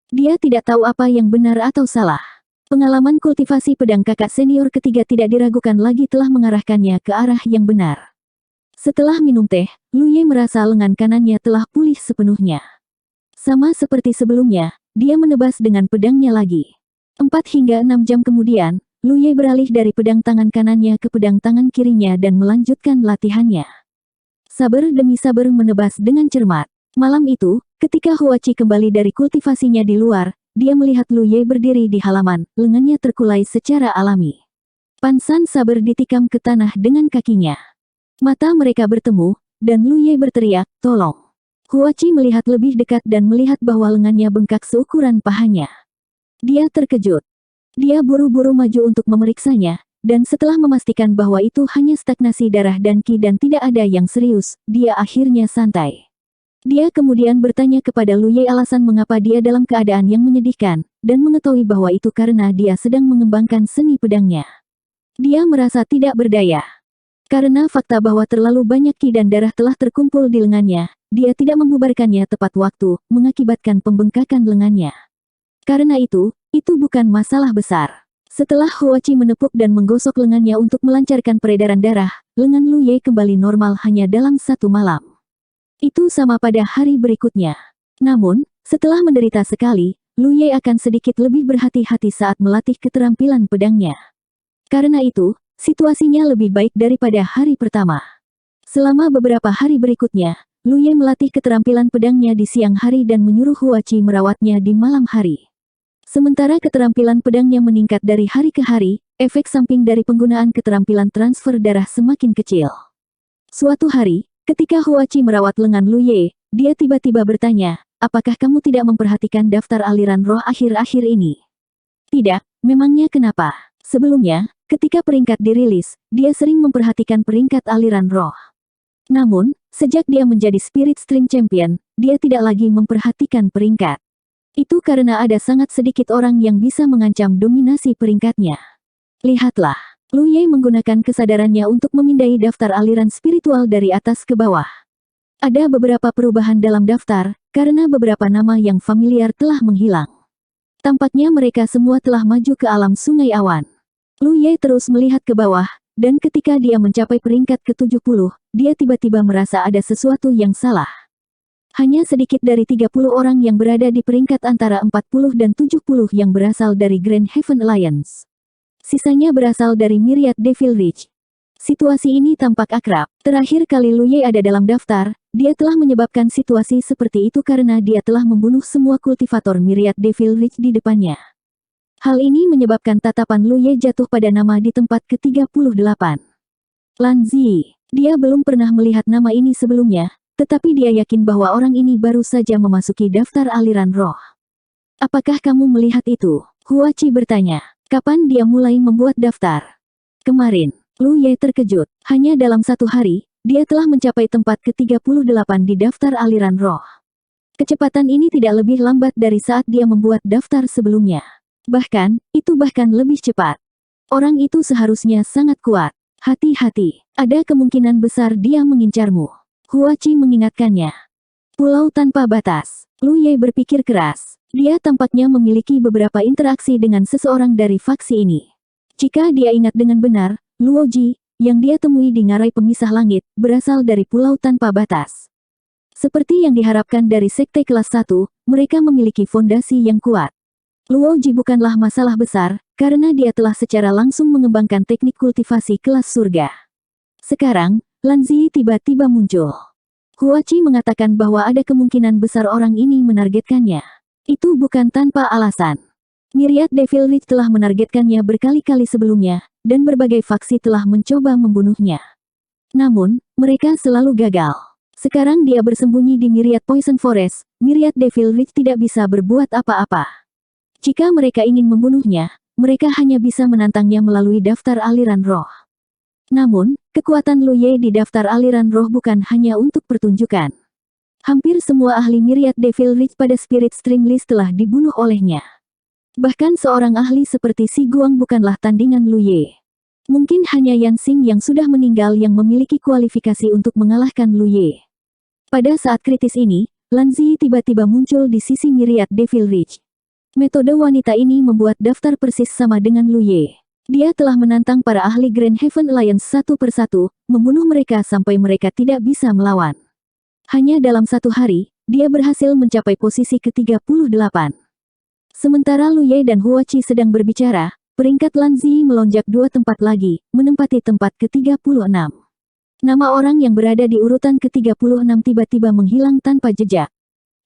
S1: Dia tidak tahu apa yang benar atau salah. Pengalaman kultivasi pedang kakak senior ketiga tidak diragukan lagi telah mengarahkannya ke arah yang benar. Setelah minum teh, Lu Ye merasa lengan kanannya telah pulih sepenuhnya. Sama seperti sebelumnya, dia menebas dengan pedangnya lagi. 4 hingga 6 jam kemudian, Lu Ye beralih dari pedang tangan kanannya ke pedang tangan kirinya dan melanjutkan latihannya. Saber demi saber menebas dengan cermat. Malam itu, ketika Huachi kembali dari kultivasinya di luar, dia melihat Lu Ye berdiri di halaman, lengannya terkulai secara alami. Pansan saber ditikam ke tanah dengan kakinya. Mata mereka bertemu, dan Lu Ye berteriak, "Tolong!" Huachi melihat lebih dekat dan melihat bahwa lengannya bengkak seukuran pahanya. Dia terkejut. Dia buru-buru maju untuk memeriksanya, dan setelah memastikan bahwa itu hanya stagnasi darah dan ki dan tidak ada yang serius, dia akhirnya santai. Dia kemudian bertanya kepada Lu Ye alasan mengapa dia dalam keadaan yang menyedihkan, dan mengetahui bahwa itu karena dia sedang mengembangkan seni pedangnya. Dia merasa tidak berdaya. Karena fakta bahwa terlalu banyak ki dan darah telah terkumpul di lengannya, dia tidak membubarkannya tepat waktu, mengakibatkan pembengkakan lengannya. Karena itu bukan masalah besar. Setelah Huachi menepuk dan menggosok lengannya untuk melancarkan peredaran darah, lengan Lu Ye kembali normal hanya dalam satu malam. Itu sama pada hari berikutnya. Namun, setelah menderita sekali, Lu Ye akan sedikit lebih berhati-hati saat melatih keterampilan pedangnya. Karena itu, situasinya lebih baik daripada hari pertama. Selama beberapa hari berikutnya, Lu Ye melatih keterampilan pedangnya di siang hari dan menyuruh Huachi merawatnya di malam hari. Sementara keterampilan pedangnya meningkat dari hari ke hari, efek samping dari penggunaan keterampilan transfer darah semakin kecil. Suatu hari, ketika Huachi merawat lengan Lu Ye, dia tiba-tiba bertanya, "Apakah kamu tidak memperhatikan daftar aliran roh akhir-akhir ini?" "Tidak, memangnya kenapa?" Sebelumnya, ketika peringkat dirilis, dia sering memperhatikan peringkat aliran roh. Namun, sejak dia menjadi Spirit String Champion, dia tidak lagi memperhatikan peringkat. Itu karena ada sangat sedikit orang yang bisa mengancam dominasi peringkatnya. Lihatlah. Lu Ye menggunakan kesadarannya untuk memindai daftar aliran spiritual dari atas ke bawah. Ada beberapa perubahan dalam daftar, karena beberapa nama yang familiar telah menghilang. Tampaknya mereka semua telah maju ke alam sungai awan. Lu Ye terus melihat ke bawah, dan ketika dia mencapai peringkat ke-70, dia tiba-tiba merasa ada sesuatu yang salah. Hanya sedikit dari 30 orang yang berada di peringkat antara 40 dan 70 yang berasal dari Grand Heaven Alliance. Sisanya berasal dari Myriad Devil Ridge. Situasi ini tampak akrab. Terakhir kali Lu Ye ada dalam daftar, dia telah menyebabkan situasi seperti itu karena dia telah membunuh semua kultivator Myriad Devil Ridge di depannya. Hal ini menyebabkan tatapan Lu Ye jatuh pada nama di tempat ke-38. Lan Zi. Dia belum pernah melihat nama ini sebelumnya, tetapi dia yakin bahwa orang ini baru saja memasuki daftar aliran roh. "Apakah kamu melihat itu?" Huachi bertanya. "Kapan dia mulai membuat daftar?" "Kemarin." Lu Ye terkejut. Hanya dalam satu hari, dia telah mencapai tempat ke-38 di daftar aliran roh. Kecepatan ini tidak lebih lambat dari saat dia membuat daftar sebelumnya. Bahkan, itu bahkan lebih cepat. Orang itu seharusnya sangat kuat. Hati-hati, ada kemungkinan besar dia mengincarmu. Huachi mengingatkannya. Pulau tanpa batas. Lu Ye berpikir keras. Dia tampaknya memiliki beberapa interaksi dengan seseorang dari faksi ini. Jika dia ingat dengan benar, Luo Ji, yang dia temui di ngarai pemisah langit, berasal dari pulau tanpa batas. Seperti yang diharapkan dari sekte kelas 1, mereka memiliki fondasi yang kuat. Luo Ji bukanlah masalah besar, karena dia telah secara langsung mengembangkan teknik kultivasi kelas surga. Sekarang, Lan Zi tiba-tiba muncul. Huachi mengatakan bahwa ada kemungkinan besar orang ini menargetkannya. Itu bukan tanpa alasan. Myriad Devil Ridge telah menargetkannya berkali-kali sebelumnya, dan berbagai faksi telah mencoba membunuhnya. Namun, mereka selalu gagal. Sekarang dia bersembunyi di Myriad Poison Forest, Myriad Devil Ridge tidak bisa berbuat apa-apa. Jika mereka ingin membunuhnya, mereka hanya bisa menantangnya melalui daftar aliran roh. Namun, kekuatan Lu Ye di daftar aliran roh bukan hanya untuk pertunjukan. Hampir semua ahli Myriad Devil Ridge pada Spirit Stream List telah dibunuh olehnya. Bahkan seorang ahli seperti Si Guang bukanlah tandingan Lu Ye. Mungkin hanya Yan Xing yang sudah meninggal yang memiliki kualifikasi untuk mengalahkan Lu Ye. Pada saat kritis ini, Lan Zi tiba-tiba muncul di sisi Myriad Devil Ridge. Metode wanita ini membuat daftar persis sama dengan Lu Ye. Dia telah menantang para ahli Grand Heaven Alliance satu persatu, membunuh mereka sampai mereka tidak bisa melawan. Hanya dalam satu hari, dia berhasil mencapai posisi ke-38. Sementara Lu Ye dan Huachi sedang berbicara, peringkat Lan Zi melonjak 2 tempat lagi, menempati tempat ke-36. Nama orang yang berada di urutan ke-36 tiba-tiba menghilang tanpa jejak.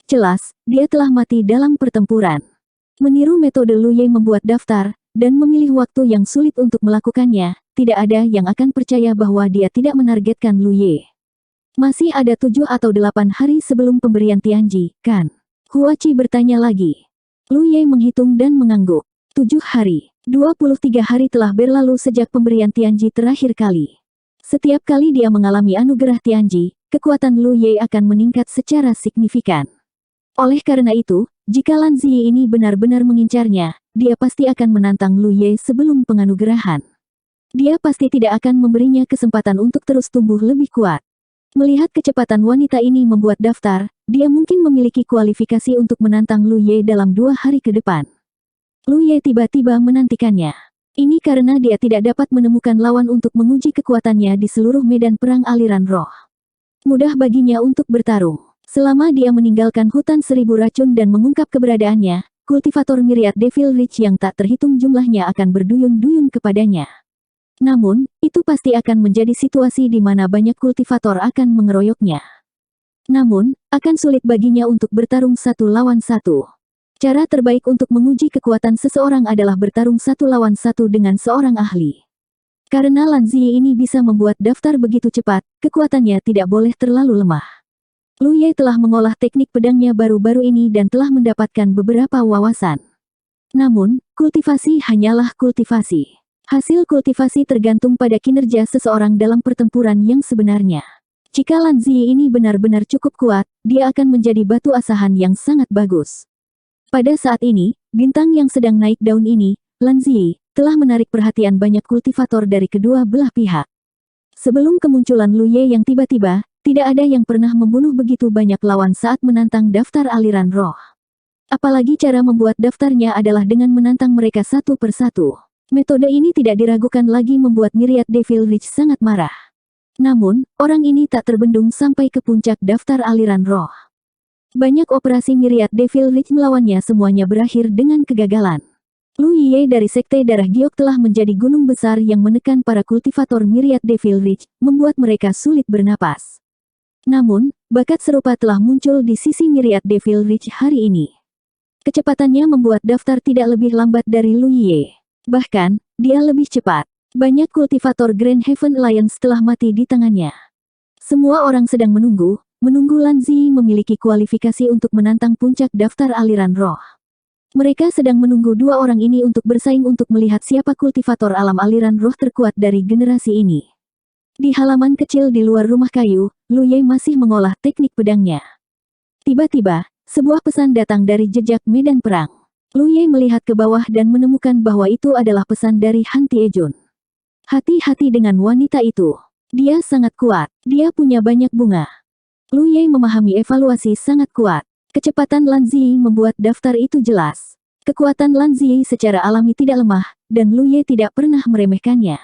S1: Jelas, dia telah mati dalam pertempuran. Meniru metode Lu Ye membuat daftar, dan memilih waktu yang sulit untuk melakukannya, tidak ada yang akan percaya bahwa dia tidak menargetkan Lu Ye. Masih ada 7 atau 8 hari sebelum pemberian Tianji, kan? Huachi bertanya lagi. Lu Ye menghitung dan mengangguk. 7 hari. 23 hari telah berlalu sejak pemberian Tianji terakhir kali. Setiap kali dia mengalami anugerah Tianji, kekuatan Lu Ye akan meningkat secara signifikan. Oleh karena itu, jika Lan Zi ini benar-benar mengincarnya, dia pasti akan menantang Lu Ye sebelum penganugerahan. Dia pasti tidak akan memberinya kesempatan untuk terus tumbuh lebih kuat. Melihat kecepatan wanita ini membuat daftar, dia mungkin memiliki kualifikasi untuk menantang Lu Ye dalam 2 hari ke depan. Lu Ye tiba-tiba menantikannya. Ini karena dia tidak dapat menemukan lawan untuk menguji kekuatannya di seluruh medan perang aliran roh. Mudah baginya untuk bertarung. Selama dia meninggalkan hutan 1000 racun dan mengungkap keberadaannya, kultivator Myriad Devil Ridge yang tak terhitung jumlahnya akan berduyun-duyun kepadanya. Namun, itu pasti akan menjadi situasi di mana banyak kultivator akan mengeroyoknya. Namun, akan sulit baginya untuk bertarung 1 lawan 1. Cara terbaik untuk menguji kekuatan seseorang adalah bertarung 1 lawan 1 dengan seorang ahli. Karena Lan Zi ini bisa membuat daftar begitu cepat, kekuatannya tidak boleh terlalu lemah. Lu Ye telah mengolah teknik pedangnya baru-baru ini dan telah mendapatkan beberapa wawasan. Namun, kultivasi hanyalah kultivasi. Hasil kultivasi tergantung pada kinerja seseorang dalam pertempuran yang sebenarnya. Jika Lan Zi ini benar-benar cukup kuat, dia akan menjadi batu asahan yang sangat bagus. Pada saat ini, bintang yang sedang naik daun ini, Lan Zi, telah menarik perhatian banyak kultivator dari kedua belah pihak. Sebelum kemunculan Lu Ye yang tiba-tiba, tidak ada yang pernah membunuh begitu banyak lawan saat menantang daftar aliran roh. Apalagi cara membuat daftarnya adalah dengan menantang mereka satu persatu. Metode ini tidak diragukan lagi membuat Myriad Devil Ridge sangat marah. Namun, orang ini tak terbendung sampai ke puncak daftar aliran roh. Banyak operasi Myriad Devil Ridge melawannya semuanya berakhir dengan kegagalan. Lu Ye dari Sekte Darah Giok telah menjadi gunung besar yang menekan para kultivator Myriad Devil Ridge, membuat mereka sulit bernapas. Namun, bakat serupa telah muncul di sisi Myriad Devil Ridge hari ini. Kecepatannya membuat daftar tidak lebih lambat dari Lu Ye. Bahkan, dia lebih cepat. Banyak kultivator Grand Heaven Alliance telah mati di tangannya. Semua orang sedang menunggu Lan Zi memiliki kualifikasi untuk menantang puncak daftar aliran roh. Mereka sedang menunggu 2 orang ini untuk bersaing untuk melihat siapa kultivator alam aliran roh terkuat dari generasi ini. Di halaman kecil di luar rumah kayu, Lu Ye masih mengolah teknik pedangnya. Tiba-tiba, sebuah pesan datang dari jejak medan perang. Lu Ye melihat ke bawah dan menemukan bahwa itu adalah pesan dari Han Tiejun. Hati-hati dengan wanita itu. Dia sangat kuat. Dia punya banyak bunga. Lu Ye memahami evaluasi sangat kuat. Kecepatan Lan Zi membuat daftar itu jelas. Kekuatan Lan Zi secara alami tidak lemah, dan Lu Ye tidak pernah meremehkannya.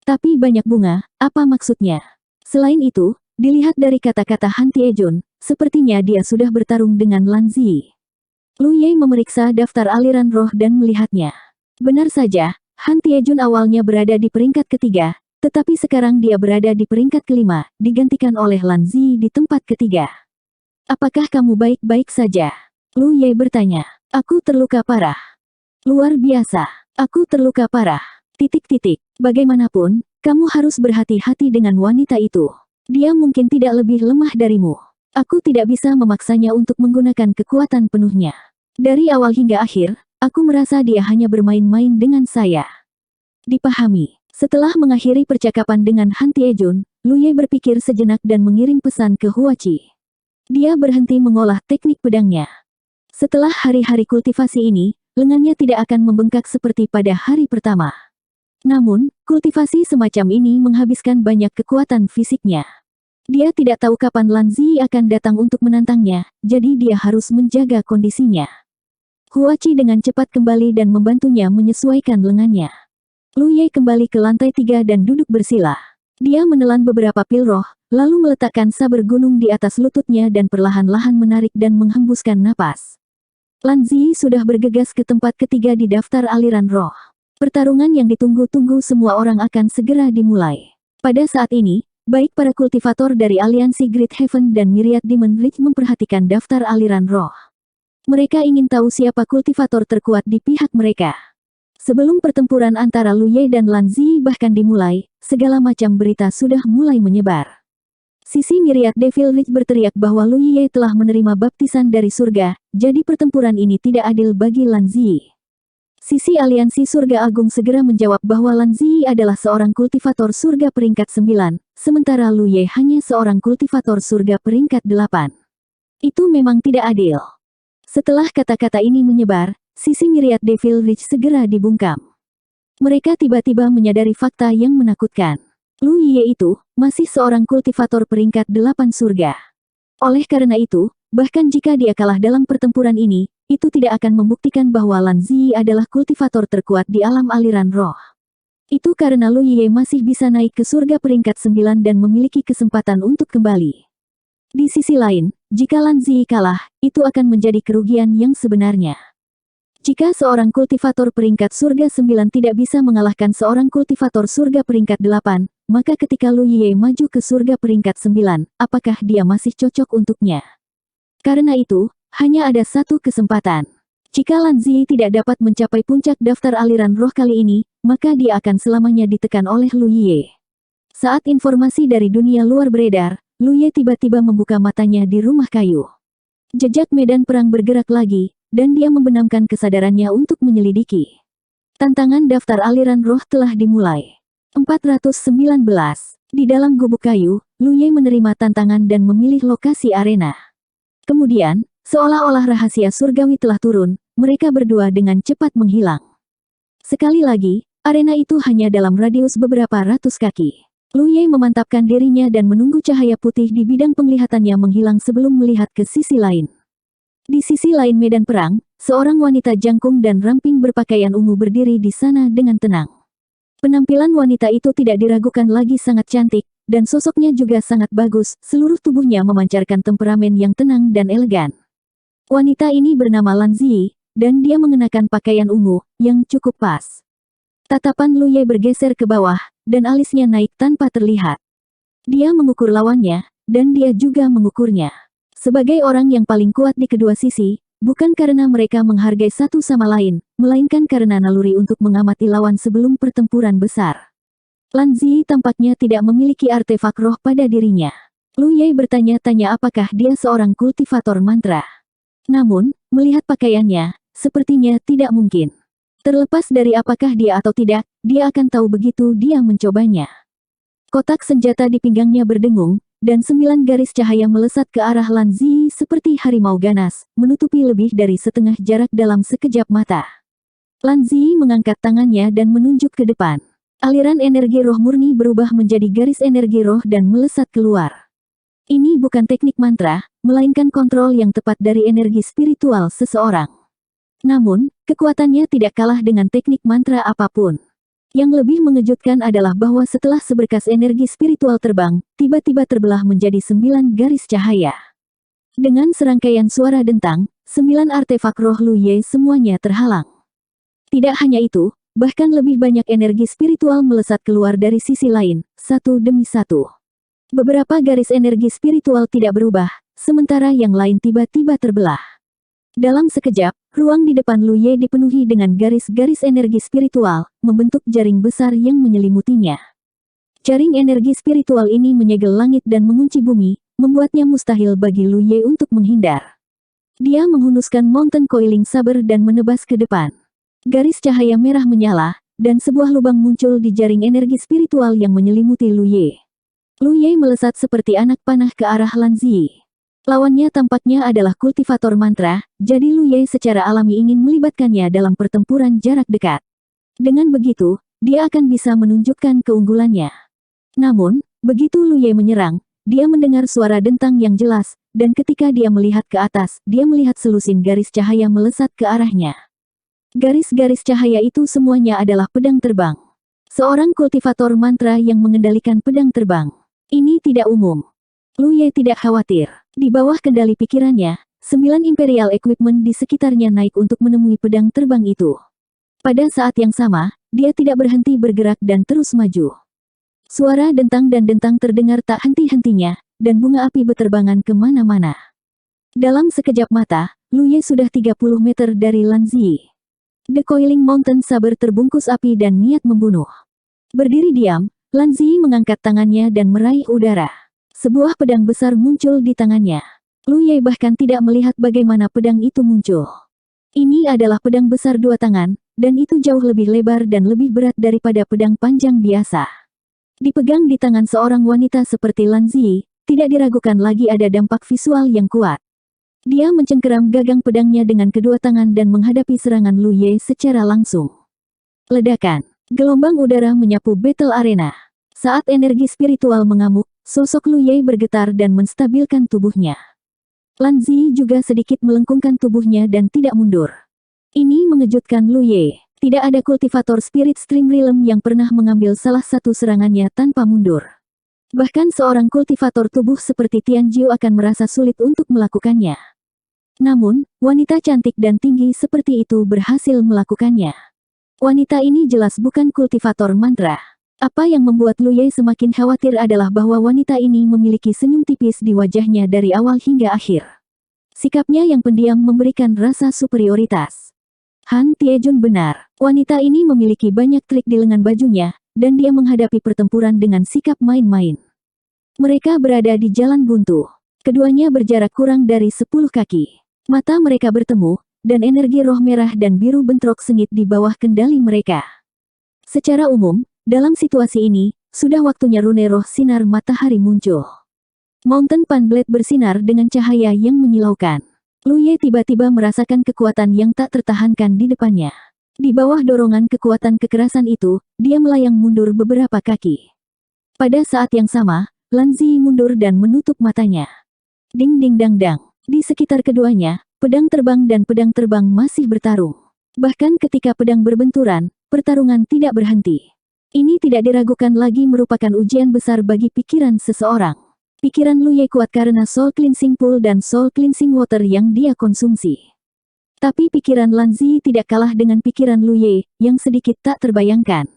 S1: Tapi banyak bunga, apa maksudnya? Selain itu, dilihat dari kata-kata Han Tiejun, sepertinya dia sudah bertarung dengan Lan Zi. Lu Ye memeriksa daftar aliran roh dan melihatnya. Benar saja, Han Tiejun awalnya berada di peringkat ketiga, tetapi sekarang dia berada di peringkat kelima, digantikan oleh Lan Zi di tempat ketiga. Apakah kamu baik-baik saja? Lu Ye bertanya. Aku terluka parah. Luar biasa. Aku terluka parah. Bagaimanapun, kamu harus berhati-hati dengan wanita itu. Dia mungkin tidak lebih lemah darimu. Aku tidak bisa memaksanya untuk menggunakan kekuatan penuhnya. Dari awal hingga akhir, aku merasa dia hanya bermain-main dengan saya. Dipahami. Setelah mengakhiri percakapan dengan Han Tiejun, Lu Ye berpikir sejenak dan mengirim pesan ke Huachi. Dia berhenti mengolah teknik pedangnya. Setelah hari-hari kultivasi ini, lengannya tidak akan membengkak seperti pada hari pertama. Namun, kultivasi semacam ini menghabiskan banyak kekuatan fisiknya. Dia tidak tahu kapan Lan Zi akan datang untuk menantangnya, jadi dia harus menjaga kondisinya. Huachi dengan cepat kembali dan membantunya menyesuaikan lengannya. Lu Ye kembali ke lantai 3 dan duduk bersila. Dia menelan beberapa pil roh, lalu meletakkan saber gunung di atas lututnya dan perlahan-lahan menarik dan menghembuskan napas. Lan Zi sudah bergegas ke tempat ketiga di daftar aliran roh. Pertarungan yang ditunggu-tunggu semua orang akan segera dimulai. Pada saat ini, baik para kultivator dari aliansi Great Heaven dan Myriad Demon Ridge memperhatikan daftar aliran roh. Mereka ingin tahu siapa kultivator terkuat di pihak mereka. Sebelum pertempuran antara Lu Ye dan Lan Zi bahkan dimulai, segala macam berita sudah mulai menyebar. Sisi Myriad Devil Ridge berteriak bahwa Lu Ye telah menerima baptisan dari surga, jadi pertempuran ini tidak adil bagi Lan Zi. Sisi aliansi surga agung segera menjawab bahwa Lan Zi adalah seorang kultivator surga peringkat 9, sementara Lu Ye hanya seorang kultivator surga peringkat 8. Itu memang tidak adil. Setelah kata-kata ini menyebar, sisi Myriad Devil Ridge segera dibungkam. Mereka tiba-tiba menyadari fakta yang menakutkan. Lu Ye itu masih seorang kultivator peringkat 8 surga. Oleh karena itu, bahkan jika dia kalah dalam pertempuran ini, itu tidak akan membuktikan bahwa Lan Zi adalah kultivator terkuat di alam aliran roh. Itu karena Lu Ye masih bisa naik ke surga peringkat 9 dan memiliki kesempatan untuk kembali. Di sisi lain, jika Lan Zi kalah, itu akan menjadi kerugian yang sebenarnya. Jika seorang kultivator peringkat surga 9 tidak bisa mengalahkan seorang kultivator surga peringkat 8, maka ketika Lu Ye maju ke surga peringkat 9, apakah dia masih cocok untuknya? Karena itu, hanya ada satu kesempatan. Jika Lan Zi tidak dapat mencapai puncak daftar aliran roh kali ini, maka dia akan selamanya ditekan oleh Lu Ye. Saat informasi dari dunia luar beredar, Lu Ye tiba-tiba membuka matanya di rumah kayu. Jejak medan perang bergerak lagi, dan dia membenamkan kesadarannya untuk menyelidiki. Tantangan daftar aliran roh telah dimulai. 419. Di dalam gubuk kayu, Lu Ye menerima tantangan dan memilih lokasi arena. Kemudian, seolah-olah rahasia surgawi telah turun, mereka berdua dengan cepat menghilang. Sekali lagi, arena itu hanya dalam radius beberapa ratus kaki. Lu Ye memantapkan dirinya dan menunggu cahaya putih di bidang penglihatannya menghilang sebelum melihat ke sisi lain. Di sisi lain medan perang, seorang wanita jangkung dan ramping berpakaian ungu berdiri di sana dengan tenang. Penampilan wanita itu tidak diragukan lagi sangat cantik, dan sosoknya juga sangat bagus, seluruh tubuhnya memancarkan temperamen yang tenang dan elegan. Wanita ini bernama Lan Zi, dan dia mengenakan pakaian ungu, yang cukup pas. Tatapan Lu Ye bergeser ke bawah, dan alisnya naik tanpa terlihat. Dia mengukur lawannya, dan dia juga mengukurnya. Sebagai orang yang paling kuat di kedua sisi, bukan karena mereka menghargai satu sama lain, melainkan karena naluri untuk mengamati lawan sebelum pertempuran besar. Lan Zi tampaknya tidak memiliki artefak roh pada dirinya. Lu Ye bertanya-tanya apakah dia seorang kultivator mantra. Namun, melihat pakaiannya, sepertinya tidak mungkin. Terlepas dari apakah dia atau tidak, dia akan tahu begitu dia mencobanya. Kotak senjata di pinggangnya berdengung, dan 9 garis cahaya melesat ke arah Lan Zi seperti harimau ganas, menutupi lebih dari setengah jarak dalam sekejap mata. Lan Zi mengangkat tangannya dan menunjuk ke depan. Aliran energi roh murni berubah menjadi garis energi roh dan melesat keluar. Ini bukan teknik mantra, melainkan kontrol yang tepat dari energi spiritual seseorang. Namun, kekuatannya tidak kalah dengan teknik mantra apapun. Yang lebih mengejutkan adalah bahwa setelah seberkas energi spiritual terbang, tiba-tiba terbelah menjadi 9 garis cahaya. Dengan serangkaian suara dentang, 9 artefak roh Lu Ye semuanya terhalang. Tidak hanya itu, bahkan lebih banyak energi spiritual melesat keluar dari sisi lain, satu demi satu. Beberapa garis energi spiritual tidak berubah, sementara yang lain tiba-tiba terbelah. Dalam sekejap, ruang di depan Lu Ye dipenuhi dengan garis-garis energi spiritual, membentuk jaring besar yang menyelimutinya. Jaring energi spiritual ini menyegel langit dan mengunci bumi, membuatnya mustahil bagi Lu Ye untuk menghindar. Dia menghunuskan Mountain Coiling Saber dan menebas ke depan. Garis cahaya merah menyala, dan sebuah lubang muncul di jaring energi spiritual yang menyelimuti Lu Ye. Lu Ye melesat seperti anak panah ke arah Lan Zi. Lawannya tampaknya adalah kultivator mantra, jadi Lu Ye secara alami ingin melibatkannya dalam pertempuran jarak dekat. Dengan begitu, dia akan bisa menunjukkan keunggulannya. Namun, begitu Lu Ye menyerang, dia mendengar suara dentang yang jelas, dan ketika dia melihat ke atas, dia melihat selusin garis cahaya melesat ke arahnya. Garis-garis cahaya itu semuanya adalah pedang terbang. Seorang kultivator mantra yang mengendalikan pedang terbang. Ini tidak umum. Lu Ye tidak khawatir. Di bawah kendali pikirannya, 9 Imperial Equipment di sekitarnya naik untuk menemui pedang terbang itu. Pada saat yang sama, dia tidak berhenti bergerak dan terus maju. Suara dentang dan dentang terdengar tak henti-hentinya, dan bunga api beterbangan kemana-mana. Dalam sekejap mata, Lu Ye sudah 30 meter dari Lan Zi. The Coiling Mountain Saber terbungkus api dan niat membunuh. Berdiri diam, Lan Zi mengangkat tangannya dan meraih udara. Sebuah pedang besar muncul di tangannya. Lu Ye bahkan tidak melihat bagaimana pedang itu muncul. Ini adalah pedang besar 2 tangan, dan itu jauh lebih lebar dan lebih berat daripada pedang panjang biasa. Dipegang di tangan seorang wanita seperti Lan Zi, tidak diragukan lagi ada dampak visual yang kuat. Dia mencengkeram gagang pedangnya dengan kedua tangan dan menghadapi serangan Lu Ye secara langsung. Ledakan. Gelombang udara menyapu battle arena. Saat energi spiritual mengamuk, sosok Lu Ye bergetar dan menstabilkan tubuhnya. Lan Zi juga sedikit melengkungkan tubuhnya dan tidak mundur. Ini mengejutkan Lu Ye. Tidak ada kultivator Spirit Stream Realm yang pernah mengambil salah satu serangannya tanpa mundur. Bahkan seorang kultivator tubuh seperti Tianjiu akan merasa sulit untuk melakukannya. Namun, wanita cantik dan tinggi seperti itu berhasil melakukannya. Wanita ini jelas bukan kultivator mantra. Apa yang membuat Lu Ye semakin khawatir adalah bahwa wanita ini memiliki senyum tipis di wajahnya dari awal hingga akhir. Sikapnya yang pendiam memberikan rasa superioritas. Han Tiejun benar. Wanita ini memiliki banyak trik di lengan bajunya, dan dia menghadapi pertempuran dengan sikap main-main. Mereka berada di jalan buntu. Keduanya berjarak kurang dari 10 kaki. Mata mereka bertemu, dan energi roh merah dan biru bentrok sengit di bawah kendali mereka. Secara umum, dalam situasi ini, sudah waktunya rune roh sinar matahari muncul. Mountain Pan Blade bersinar dengan cahaya yang menyilaukan. Lu Ye tiba-tiba merasakan kekuatan yang tak tertahankan di depannya. Di bawah dorongan kekuatan kekerasan itu, dia melayang mundur beberapa kaki. Pada saat yang sama, Lan Zi mundur dan menutup matanya. Ding ding dang dang. Di sekitar keduanya, pedang terbang dan pedang terbang masih bertarung. Bahkan ketika pedang berbenturan, pertarungan tidak berhenti. Ini tidak diragukan lagi merupakan ujian besar bagi pikiran seseorang. Pikiran Lu Ye kuat karena Soul Cleansing Pool dan Soul Cleansing Water yang dia konsumsi. Tapi pikiran Lan Zi tidak kalah dengan pikiran Lu Ye, yang sedikit tak terbayangkan.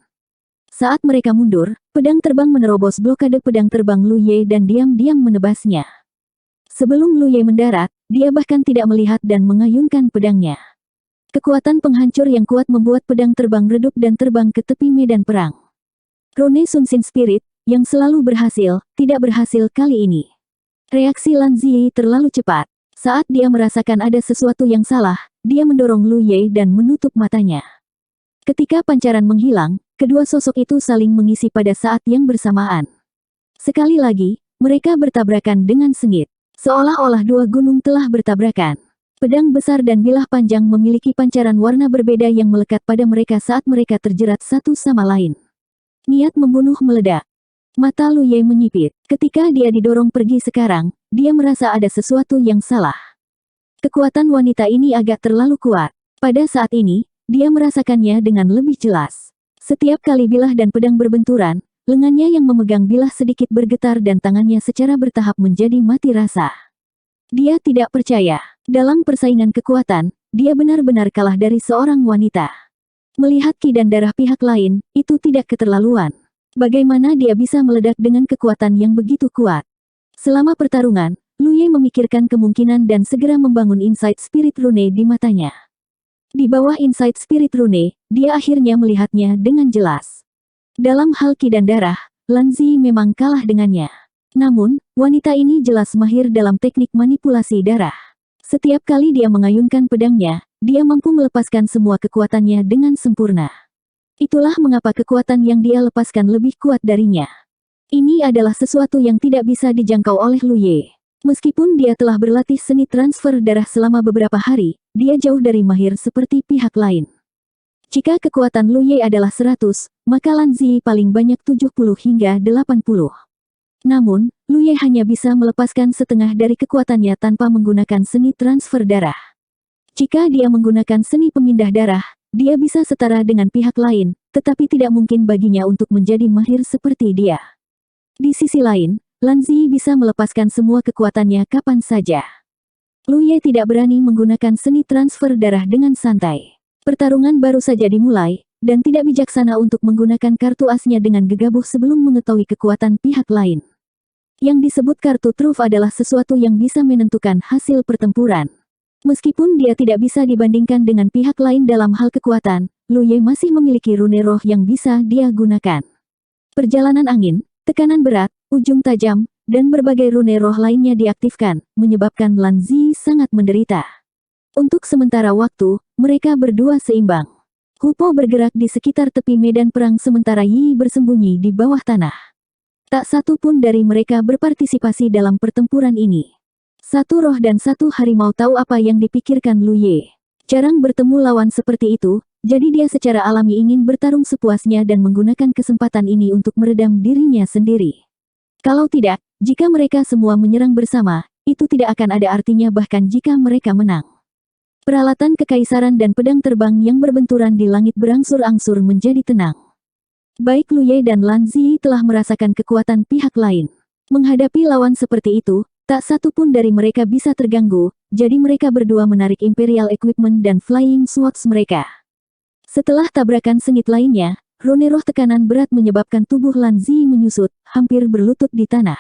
S1: Saat mereka mundur, pedang terbang menerobos blokade pedang terbang Lu Ye dan diam-diam menebasnya. Sebelum Lu Ye mendarat, dia bahkan tidak melihat dan mengayunkan pedangnya. Kekuatan penghancur yang kuat membuat pedang terbang redup dan terbang ke tepi medan perang. Rune Sunshin Spirit, yang selalu berhasil, tidak berhasil kali ini. Reaksi Lan Zi terlalu cepat. Saat dia merasakan ada sesuatu yang salah, dia mendorong Lu Ye dan menutup matanya. Ketika pancaran menghilang, kedua sosok itu saling mengisi pada saat yang bersamaan. Sekali lagi, mereka bertabrakan dengan sengit. Seolah-olah dua gunung telah bertabrakan. Pedang besar dan bilah panjang memiliki pancaran warna berbeda yang melekat pada mereka saat mereka terjerat satu sama lain. Niat membunuh meledak. Mata Lu Ye menyipit. Ketika dia didorong pergi sekarang, dia merasa ada sesuatu yang salah. Kekuatan wanita ini agak terlalu kuat. Pada saat ini, dia merasakannya dengan lebih jelas. Setiap kali bilah dan pedang berbenturan, lengannya yang memegang bilah sedikit bergetar dan tangannya secara bertahap menjadi mati rasa. Dia tidak percaya. Dalam persaingan kekuatan, dia benar-benar kalah dari seorang wanita. Melihat ki dan darah pihak lain, itu tidak keterlaluan. Bagaimana dia bisa meledak dengan kekuatan yang begitu kuat? Selama pertarungan, Lu Ye memikirkan kemungkinan dan segera membangun insight spirit rune di matanya. Di bawah insight spirit rune, dia akhirnya melihatnya dengan jelas. Dalam hal ki dan darah, Lan Zi memang kalah dengannya. Namun, wanita ini jelas mahir dalam teknik manipulasi darah. Setiap kali dia mengayunkan pedangnya, dia mampu melepaskan semua kekuatannya dengan sempurna. Itulah mengapa kekuatan yang dia lepaskan lebih kuat darinya. Ini adalah sesuatu yang tidak bisa dijangkau oleh Lu Ye. Meskipun dia telah berlatih seni transfer darah selama beberapa hari, dia jauh dari mahir seperti pihak lain. Jika kekuatan Lu Ye adalah 100, maka Lan Zi paling banyak 70 hingga 80. Namun, Lu Ye hanya bisa melepaskan setengah dari kekuatannya tanpa menggunakan seni transfer darah. Jika dia menggunakan seni pemindah darah, dia bisa setara dengan pihak lain, tetapi tidak mungkin baginya untuk menjadi mahir seperti dia. Di sisi lain, Lan Zi bisa melepaskan semua kekuatannya kapan saja. Lu Ye tidak berani menggunakan seni transfer darah dengan santai. Pertarungan baru saja dimulai, dan tidak bijaksana untuk menggunakan kartu asnya dengan gegabah sebelum mengetahui kekuatan pihak lain. Yang disebut kartu truf adalah sesuatu yang bisa menentukan hasil pertempuran. Meskipun dia tidak bisa dibandingkan dengan pihak lain dalam hal kekuatan, Lu Ye masih memiliki rune roh yang bisa dia gunakan. Perjalanan angin, tekanan berat, ujung tajam, dan berbagai rune roh lainnya diaktifkan, menyebabkan Lan Zi sangat menderita. Untuk sementara waktu, mereka berdua seimbang. Hupo bergerak di sekitar tepi medan perang sementara Yi bersembunyi di bawah tanah. Tak satu pun dari mereka berpartisipasi dalam pertempuran ini. Satu roh dan satu harimau tahu apa yang dipikirkan Lu Ye. Jarang bertemu lawan seperti itu, jadi dia secara alami ingin bertarung sepuasnya dan menggunakan kesempatan ini untuk meredam dirinya sendiri. Kalau tidak, jika mereka semua menyerang bersama, itu tidak akan ada artinya bahkan jika mereka menang. Peralatan kekaisaran dan pedang terbang yang berbenturan di langit berangsur-angsur menjadi tenang. Baik Lu Ye dan Lan Zi telah merasakan kekuatan pihak lain. Menghadapi lawan seperti itu, tak satu pun dari mereka bisa terganggu, jadi mereka berdua menarik Imperial Equipment dan Flying Swords mereka. Setelah tabrakan sengit lainnya, rune roh tekanan berat menyebabkan tubuh Lan Zi menyusut, hampir berlutut di tanah.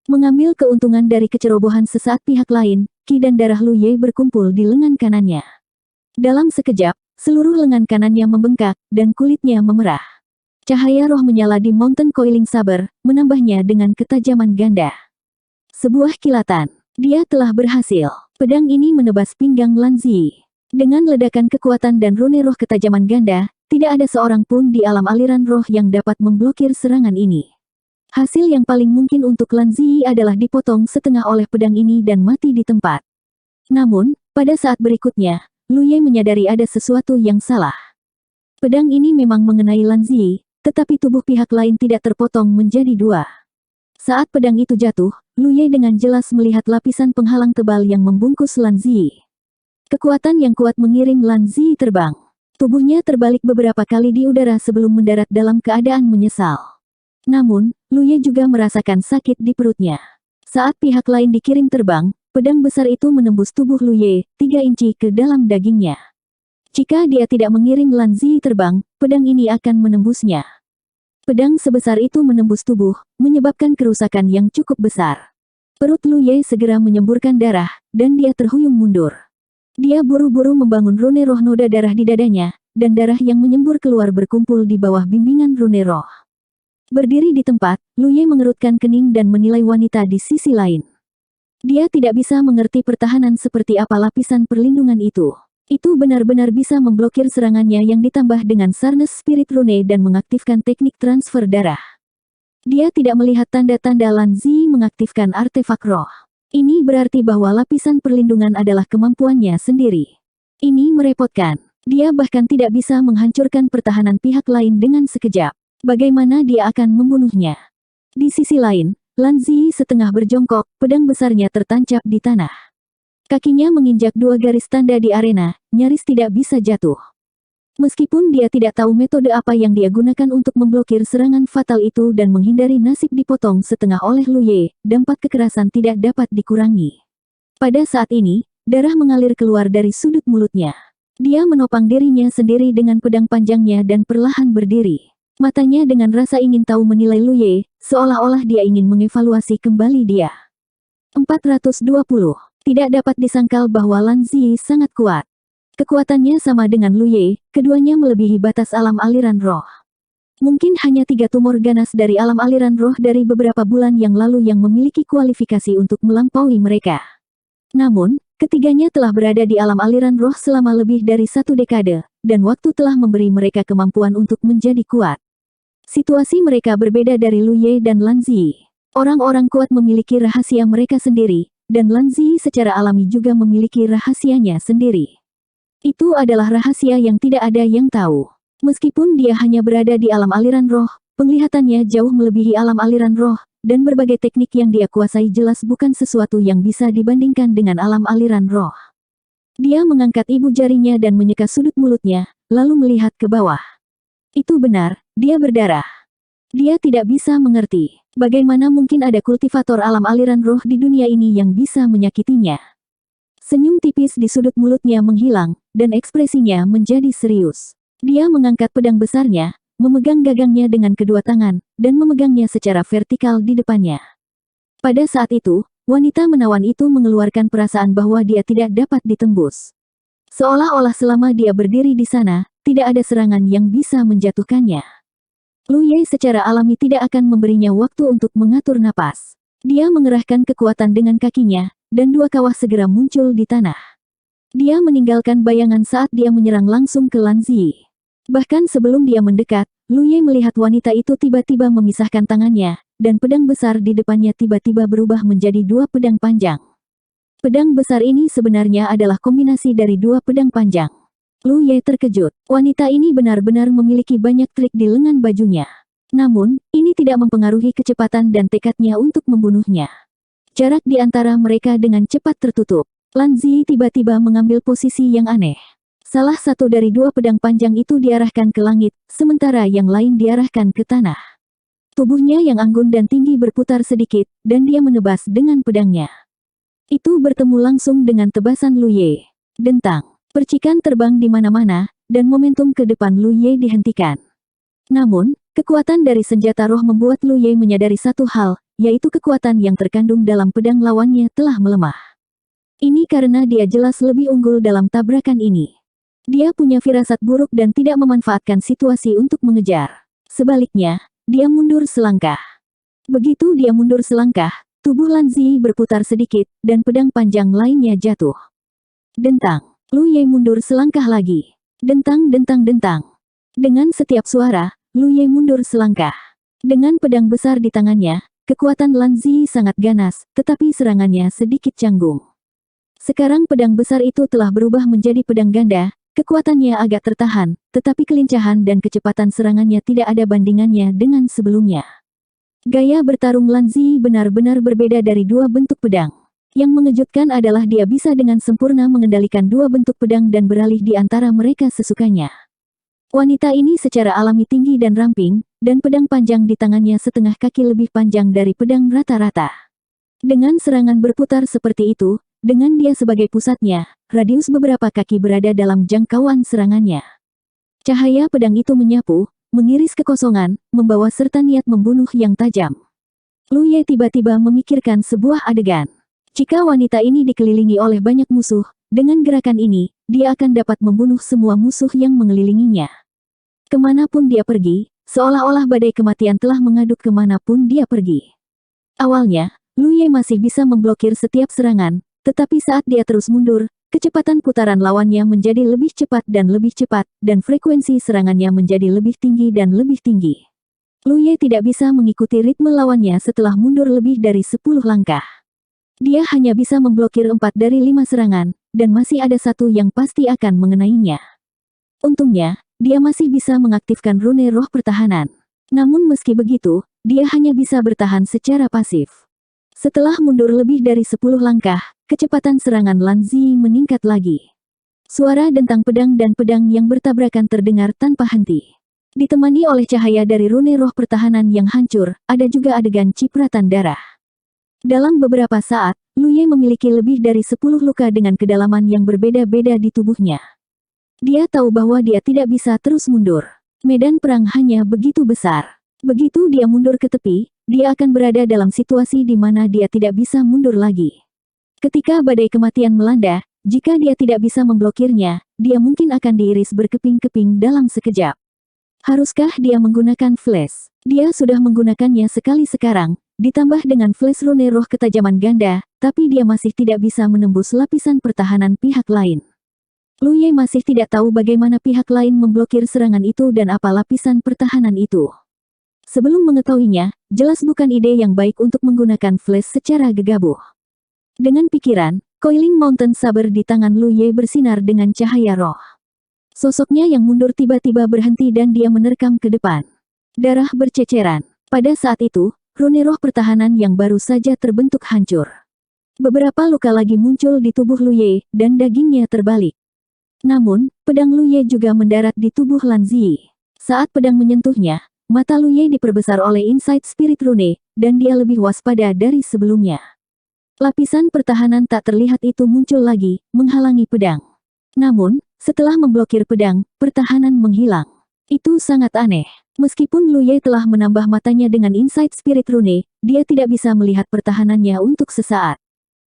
S1: Mengambil keuntungan dari kecerobohan sesaat pihak lain, ki dan darah Lu Ye berkumpul di lengan kanannya. Dalam sekejap, seluruh lengan kanannya membengkak, dan kulitnya memerah. Cahaya roh menyala di Mountain Coiling Saber, menambahnya dengan ketajaman ganda. Sebuah kilatan. Dia telah berhasil. Pedang ini menebas pinggang Lan Zi. Dengan ledakan kekuatan dan rune roh ketajaman ganda, tidak ada seorang pun di alam aliran roh yang dapat memblokir serangan ini. Hasil yang paling mungkin untuk Lan Zi adalah dipotong setengah oleh pedang ini dan mati di tempat. Namun, pada saat berikutnya, Lu Ye menyadari ada sesuatu yang salah. Pedang ini memang mengenai Lan Zi, tetapi tubuh pihak lain tidak terpotong menjadi dua. Saat pedang itu jatuh, Lu Ye dengan jelas melihat lapisan penghalang tebal yang membungkus Lan Zi. Kekuatan yang kuat mengiring Lan Zi terbang. Tubuhnya terbalik beberapa kali di udara sebelum mendarat dalam keadaan menyesal. Namun, Lu Ye juga merasakan sakit di perutnya. Saat pihak lain dikirim terbang, pedang besar itu menembus tubuh Lu Ye, 3 inci ke dalam dagingnya. Jika dia tidak mengiring Lan Zi terbang, pedang ini akan menembusnya. Pedang sebesar itu menembus tubuh, menyebabkan kerusakan yang cukup besar. Perut Lu Ye segera menyemburkan darah, dan dia terhuyung mundur. Dia buru-buru membangun rune roh noda darah di dadanya, dan darah yang menyembur keluar berkumpul di bawah bimbingan rune roh. Berdiri di tempat, Lu Ye mengerutkan kening dan menilai wanita di sisi lain. Dia tidak bisa mengerti pertahanan seperti apa lapisan perlindungan itu. Itu benar-benar bisa memblokir serangannya yang ditambah dengan Sarnes Spirit Rune dan mengaktifkan teknik transfer darah. Dia tidak melihat tanda-tanda Lan Zi mengaktifkan artefak roh. Ini berarti bahwa lapisan perlindungan adalah kemampuannya sendiri. Ini merepotkan. Dia bahkan tidak bisa menghancurkan pertahanan pihak lain dengan sekejap. Bagaimana dia akan membunuhnya? Di sisi lain, Lan Zi setengah berjongkok, pedang besarnya tertancap di tanah. Kakinya menginjak 2 garis tanda di arena, nyaris tidak bisa jatuh. Meskipun dia tidak tahu metode apa yang dia gunakan untuk memblokir serangan fatal itu dan menghindari nasib dipotong setengah oleh Lu Ye, dampak kekerasan tidak dapat dikurangi. Pada saat ini, darah mengalir keluar dari sudut mulutnya. Dia menopang dirinya sendiri dengan pedang panjangnya dan perlahan berdiri. Matanya dengan rasa ingin tahu menilai Lu Ye, seolah-olah dia ingin mengevaluasi kembali dia. 420. Tidak dapat disangkal bahwa Lan Zi sangat kuat. Kekuatannya sama dengan Lu Ye, keduanya melebihi batas alam aliran roh. Mungkin hanya 3 tumor ganas dari alam aliran roh dari beberapa bulan yang lalu yang memiliki kualifikasi untuk melampaui mereka. Namun, ketiganya telah berada di alam aliran roh selama lebih dari 1 dekade, dan waktu telah memberi mereka kemampuan untuk menjadi kuat. Situasi mereka berbeda dari Lu Ye dan Lan Zi. Orang-orang kuat memiliki rahasia mereka sendiri, dan Lan Zi secara alami juga memiliki rahasianya sendiri. Itu adalah rahasia yang tidak ada yang tahu. Meskipun dia hanya berada di alam aliran roh, penglihatannya jauh melebihi alam aliran roh, dan berbagai teknik yang dia kuasai jelas bukan sesuatu yang bisa dibandingkan dengan alam aliran roh. Dia mengangkat ibu jarinya dan menyeka sudut mulutnya, lalu melihat ke bawah. Itu benar, dia berdarah. Dia tidak bisa mengerti, bagaimana mungkin ada kultivator alam aliran roh di dunia ini yang bisa menyakitinya. Senyum tipis di sudut mulutnya menghilang, dan ekspresinya menjadi serius. Dia mengangkat pedang besarnya, memegang gagangnya dengan kedua tangan, dan memegangnya secara vertikal di depannya. Pada saat itu, wanita menawan itu mengeluarkan perasaan bahwa dia tidak dapat ditembus. Seolah-olah selama dia berdiri di sana, tidak ada serangan yang bisa menjatuhkannya. Lu Ye secara alami tidak akan memberinya waktu untuk mengatur napas. Dia mengerahkan kekuatan dengan kakinya, dan 2 kawah segera muncul di tanah. Dia meninggalkan bayangan saat dia menyerang langsung ke Lan Zi. Bahkan sebelum dia mendekat, Lu Ye melihat wanita itu tiba-tiba memisahkan tangannya, dan pedang besar di depannya tiba-tiba berubah menjadi 2 pedang panjang. Pedang besar ini sebenarnya adalah kombinasi dari 2 pedang panjang. Lu Ye terkejut. Wanita ini benar-benar memiliki banyak trik di lengan bajunya. Namun, ini tidak mempengaruhi kecepatan dan tekadnya untuk membunuhnya. Jarak di antara mereka dengan cepat tertutup. Lan Zi tiba-tiba mengambil posisi yang aneh. Salah satu dari 2 pedang panjang itu diarahkan ke langit, sementara yang lain diarahkan ke tanah. Tubuhnya yang anggun dan tinggi berputar sedikit, dan dia menebas dengan pedangnya. Itu bertemu langsung dengan tebasan Lu Ye. Dentang. Percikan terbang di mana-mana, dan momentum ke depan Lu Ye dihentikan. Namun, kekuatan dari senjata roh membuat Lu Ye menyadari satu hal, yaitu kekuatan yang terkandung dalam pedang lawannya telah melemah. Ini karena dia jelas lebih unggul dalam tabrakan ini. Dia punya firasat buruk dan tidak memanfaatkan situasi untuk mengejar. Sebaliknya, dia mundur selangkah. Begitu dia mundur selangkah, tubuh Lan Zi berputar sedikit, dan pedang panjang lainnya jatuh. Dentang. Lu Ye mundur selangkah lagi. Dentang, dentang, dentang. Dengan setiap suara, Lu Ye mundur selangkah. Dengan pedang besar di tangannya, kekuatan Lan Zi sangat ganas, tetapi serangannya sedikit canggung. Sekarang pedang besar itu telah berubah menjadi pedang ganda, kekuatannya agak tertahan, tetapi kelincahan dan kecepatan serangannya tidak ada bandingannya dengan sebelumnya. Gaya bertarung Lan Zi benar-benar berbeda dari 2 bentuk pedang. Yang mengejutkan adalah dia bisa dengan sempurna mengendalikan 2 bentuk pedang dan beralih di antara mereka sesukanya. Wanita ini secara alami tinggi dan ramping, dan pedang panjang di tangannya setengah kaki lebih panjang dari pedang rata-rata. Dengan serangan berputar seperti itu, dengan dia sebagai pusatnya, radius beberapa kaki berada dalam jangkauan serangannya. Cahaya pedang itu menyapu, mengiris kekosongan, membawa serta niat membunuh yang tajam. Lu Ye tiba-tiba memikirkan sebuah adegan. Jika wanita ini dikelilingi oleh banyak musuh, dengan gerakan ini, dia akan dapat membunuh semua musuh yang mengelilinginya. Kemanapun dia pergi, seolah-olah badai kematian telah mengaduk kemanapun dia pergi. Awalnya, Lu Ye masih bisa memblokir setiap serangan, tetapi saat dia terus mundur, kecepatan putaran lawannya menjadi lebih cepat, dan frekuensi serangannya menjadi lebih tinggi dan lebih tinggi. Lu Ye tidak bisa mengikuti ritme lawannya setelah mundur lebih dari 10 langkah. Dia hanya bisa memblokir 4 dari 5 serangan, dan masih ada satu yang pasti akan mengenainya. Untungnya, dia masih bisa mengaktifkan rune roh pertahanan. Namun meski begitu, dia hanya bisa bertahan secara pasif. Setelah mundur lebih dari 10 langkah, kecepatan serangan Lan Zi meningkat lagi. Suara dentang pedang dan pedang yang bertabrakan terdengar tanpa henti. Ditemani oleh cahaya dari rune roh pertahanan yang hancur, ada juga adegan cipratan darah. Dalam beberapa saat, Lu Ye memiliki lebih dari 10 luka dengan kedalaman yang berbeda-beda di tubuhnya. Dia tahu bahwa dia tidak bisa terus mundur. Medan perang hanya begitu besar. Begitu dia mundur ke tepi, dia akan berada dalam situasi di mana dia tidak bisa mundur lagi. Ketika badai kematian melanda, jika dia tidak bisa memblokirnya, dia mungkin akan diiris berkeping-keping dalam sekejap. Haruskah dia menggunakan flash? Dia sudah menggunakannya sekali sekarang, ditambah dengan flash rune roh ketajaman ganda, tapi dia masih tidak bisa menembus lapisan pertahanan pihak lain. Lu Ye masih tidak tahu bagaimana pihak lain memblokir serangan itu dan apa lapisan pertahanan itu. Sebelum mengetahuinya, jelas bukan ide yang baik untuk menggunakan flash secara gegabah. Dengan pikiran, Coiling Mountain Saber di tangan Lu Ye bersinar dengan cahaya roh. Sosoknya yang mundur tiba-tiba berhenti dan dia menerkam ke depan. Darah berceceran. Pada saat itu, rune roh pertahanan yang baru saja terbentuk hancur. Beberapa luka lagi muncul di tubuh Lu Ye, dan dagingnya terbalik. Namun, pedang Lu Ye juga mendarat di tubuh Lan Zi. Saat pedang menyentuhnya, mata Lu Ye diperbesar oleh Insight Spirit Rune, dan dia lebih waspada dari sebelumnya. Lapisan pertahanan tak terlihat itu muncul lagi, menghalangi pedang. Namun, setelah memblokir pedang, pertahanan menghilang. Itu sangat aneh. Meskipun Lu Ye telah menambah matanya dengan Insight Spirit Rune, dia tidak bisa melihat pertahanannya untuk sesaat.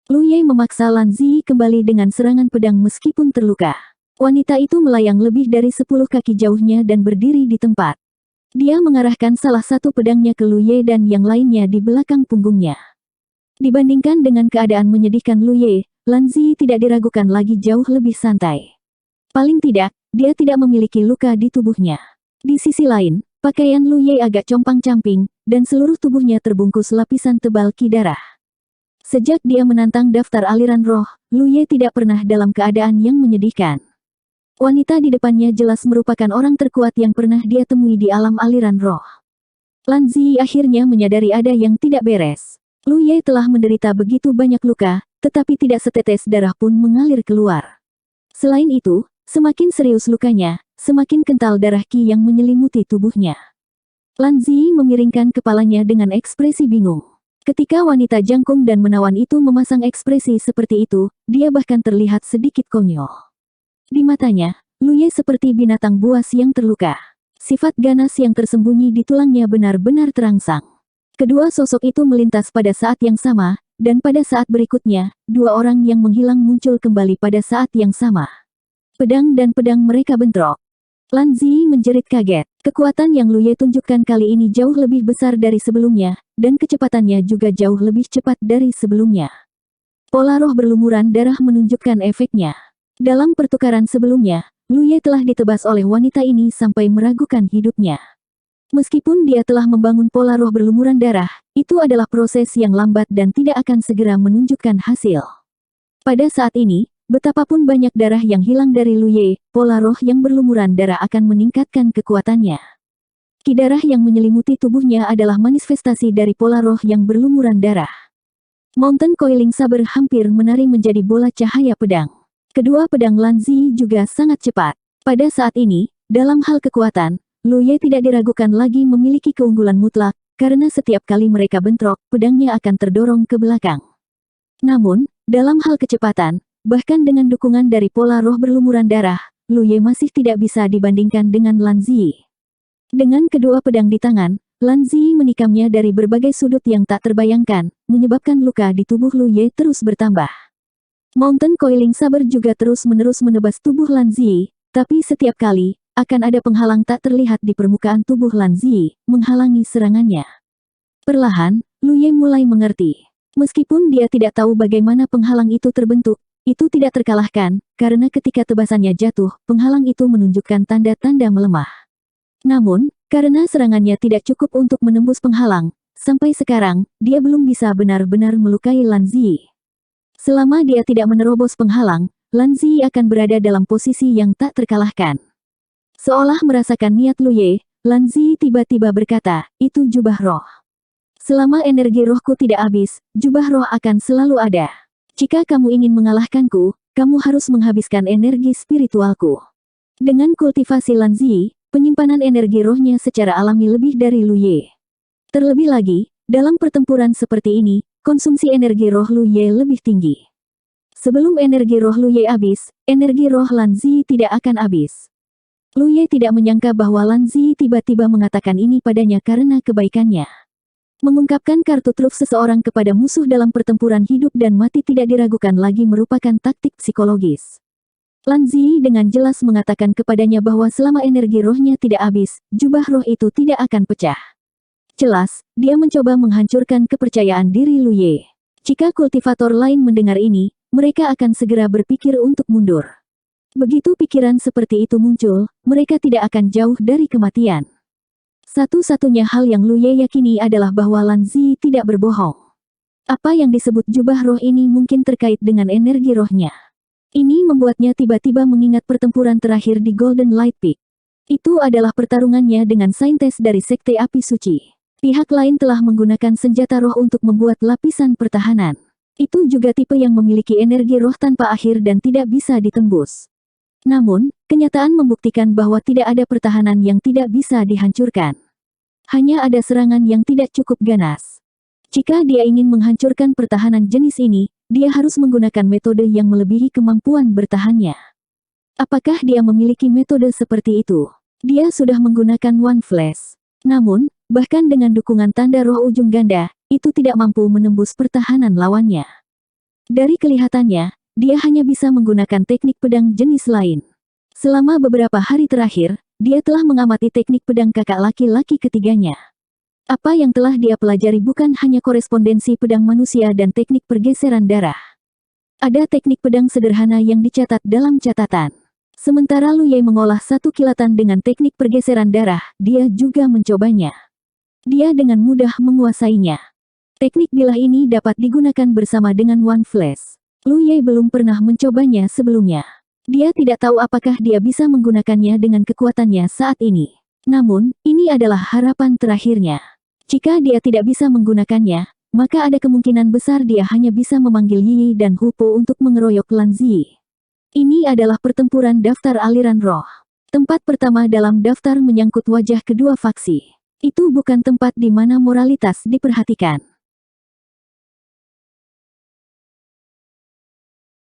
S1: Lu Ye memaksa Lan Zi kembali dengan serangan pedang meskipun terluka. Wanita itu melayang lebih dari 10 kaki jauhnya dan berdiri di tempat. Dia mengarahkan salah satu pedangnya ke Lu Ye dan yang lainnya di belakang punggungnya. Dibandingkan dengan keadaan menyedihkan Lu Ye, Lan Zi tidak diragukan lagi jauh lebih santai. Paling tidak, dia tidak memiliki luka di tubuhnya. Di sisi lain, pakaian Lu Ye agak compang-camping, dan seluruh tubuhnya terbungkus lapisan tebal ki darah. Sejak dia menantang daftar aliran roh, Lu Ye tidak pernah dalam keadaan yang menyedihkan. Wanita di depannya jelas merupakan orang terkuat yang pernah dia temui di alam aliran roh. Lan Zi akhirnya menyadari ada yang tidak beres. Lu Ye telah menderita begitu banyak luka, tetapi tidak setetes darah pun mengalir keluar. Selain itu, semakin serius lukanya, semakin kental darah ki yang menyelimuti tubuhnya. Lan Zi memiringkan kepalanya dengan ekspresi bingung. Ketika wanita jangkung dan menawan itu memasang ekspresi seperti itu, dia bahkan terlihat sedikit konyol. Di matanya, Lu Ye seperti binatang buas yang terluka. Sifat ganas yang tersembunyi di tulangnya benar-benar terangsang. Kedua sosok itu melintas pada saat yang sama, dan pada saat berikutnya, dua orang yang menghilang muncul kembali pada saat yang sama. Pedang dan pedang mereka bentrok. Lan Zi menjerit kaget. Kekuatan yang Lu Ye tunjukkan kali ini jauh lebih besar dari sebelumnya, dan kecepatannya juga jauh lebih cepat dari sebelumnya. Pola roh berlumuran darah menunjukkan efeknya. Dalam pertukaran sebelumnya, Lu Ye telah ditebas oleh wanita ini sampai meragukan hidupnya. Meskipun dia telah membangun pola roh berlumuran darah, itu adalah proses yang lambat dan tidak akan segera menunjukkan hasil. Pada saat ini, betapapun banyak darah yang hilang dari Lu Ye, pola roh yang berlumuran darah akan meningkatkan kekuatannya. Ki darah yang menyelimuti tubuhnya adalah manifestasi dari pola roh yang berlumuran darah. Mountain Coiling Saber hampir menari menjadi bola cahaya pedang. Kedua pedang Lan Zi juga sangat cepat. Pada saat ini, dalam hal kekuatan, Lu Ye tidak diragukan lagi memiliki keunggulan mutlak, karena setiap kali mereka bentrok, pedangnya akan terdorong ke belakang. Namun, dalam hal kecepatan, bahkan dengan dukungan dari pola roh berlumuran darah, Lu Ye masih tidak bisa dibandingkan dengan Lan Zi. Dengan kedua pedang di tangan, Lan Zi menikamnya dari berbagai sudut yang tak terbayangkan, menyebabkan luka di tubuh Lu Ye terus bertambah. Mountain Coiling Saber juga terus-menerus menebas tubuh Lan Zi, tapi setiap kali, akan ada penghalang tak terlihat di permukaan tubuh Lan Zi, menghalangi serangannya. Perlahan, Lu Ye mulai mengerti. Meskipun dia tidak tahu bagaimana penghalang itu terbentuk, itu tidak terkalahkan, karena ketika tebasannya jatuh, penghalang itu menunjukkan tanda-tanda melemah. Namun, karena serangannya tidak cukup untuk menembus penghalang, sampai sekarang, dia belum bisa benar-benar melukai Lan Zi. Selama dia tidak menerobos penghalang, Lan Zi akan berada dalam posisi yang tak terkalahkan. Seolah merasakan niat Lu Ye, Lan Zi tiba-tiba berkata, itu jubah roh. Selama energi rohku tidak habis, jubah roh akan selalu ada. Jika kamu ingin mengalahkanku, kamu harus menghabiskan energi spiritualku. Dengan kultivasi Lan Zi, penyimpanan energi rohnya secara alami lebih dari Lu Ye. Terlebih lagi, dalam pertempuran seperti ini, konsumsi energi roh Lu Ye lebih tinggi. Sebelum energi roh Lu Ye habis, energi roh Lan Zi tidak akan habis. Lu Ye tidak menyangka bahwa Lan Zi tiba-tiba mengatakan ini padanya karena kebaikannya. Mengungkapkan kartu truf seseorang kepada musuh dalam pertempuran hidup dan mati tidak diragukan lagi merupakan taktik psikologis. Lan Zi dengan jelas mengatakan kepadanya bahwa selama energi rohnya tidak habis, jubah roh itu tidak akan pecah. Jelas, dia mencoba menghancurkan kepercayaan diri Lu Ye. Jika kultivator lain mendengar ini, mereka akan segera berpikir untuk mundur. Begitu pikiran seperti itu muncul, mereka tidak akan jauh dari kematian. Satu-satunya hal yang Lu Ye yakini adalah bahwa Lan Zi tidak berbohong. Apa yang disebut jubah roh ini mungkin terkait dengan energi rohnya. Ini membuatnya tiba-tiba mengingat pertempuran terakhir di Golden Light Peak. Itu adalah pertarungannya dengan saintis dari Sekte Api Suci. Pihak lain telah menggunakan senjata roh untuk membuat lapisan pertahanan. Itu juga tipe yang memiliki energi roh tanpa akhir dan tidak bisa ditembus. Namun, kenyataan membuktikan bahwa tidak ada pertahanan yang tidak bisa dihancurkan. Hanya ada serangan yang tidak cukup ganas. Jika dia ingin menghancurkan pertahanan jenis ini, dia harus menggunakan metode yang melebihi kemampuan bertahannya. Apakah dia memiliki metode seperti itu? Dia sudah menggunakan One Flash. Namun, bahkan dengan dukungan tanda roh ujung ganda, itu tidak mampu menembus pertahanan lawannya. Dari kelihatannya, dia hanya bisa menggunakan teknik pedang jenis lain. Selama beberapa hari terakhir, dia telah mengamati teknik pedang kakak laki-laki ketiganya. Apa yang telah dia pelajari bukan hanya korespondensi pedang manusia dan teknik pergeseran darah. Ada teknik pedang sederhana yang dicatat dalam catatan. Sementara Lu Ye mengolah satu kilatan dengan teknik pergeseran darah, dia juga mencobanya. Dia dengan mudah menguasainya. Teknik bilah ini dapat digunakan bersama dengan One Flash. Lu Ye belum pernah mencobanya sebelumnya. Dia tidak tahu apakah dia bisa menggunakannya dengan kekuatannya saat ini. Namun, ini adalah harapan terakhirnya. Jika dia tidak bisa menggunakannya, maka ada kemungkinan besar dia hanya bisa memanggil Yi dan Hupo untuk mengeroyok Lan Zi. Ini adalah pertempuran daftar aliran roh. Tempat pertama dalam daftar menyangkut wajah kedua faksi. Itu bukan tempat di mana moralitas diperhatikan.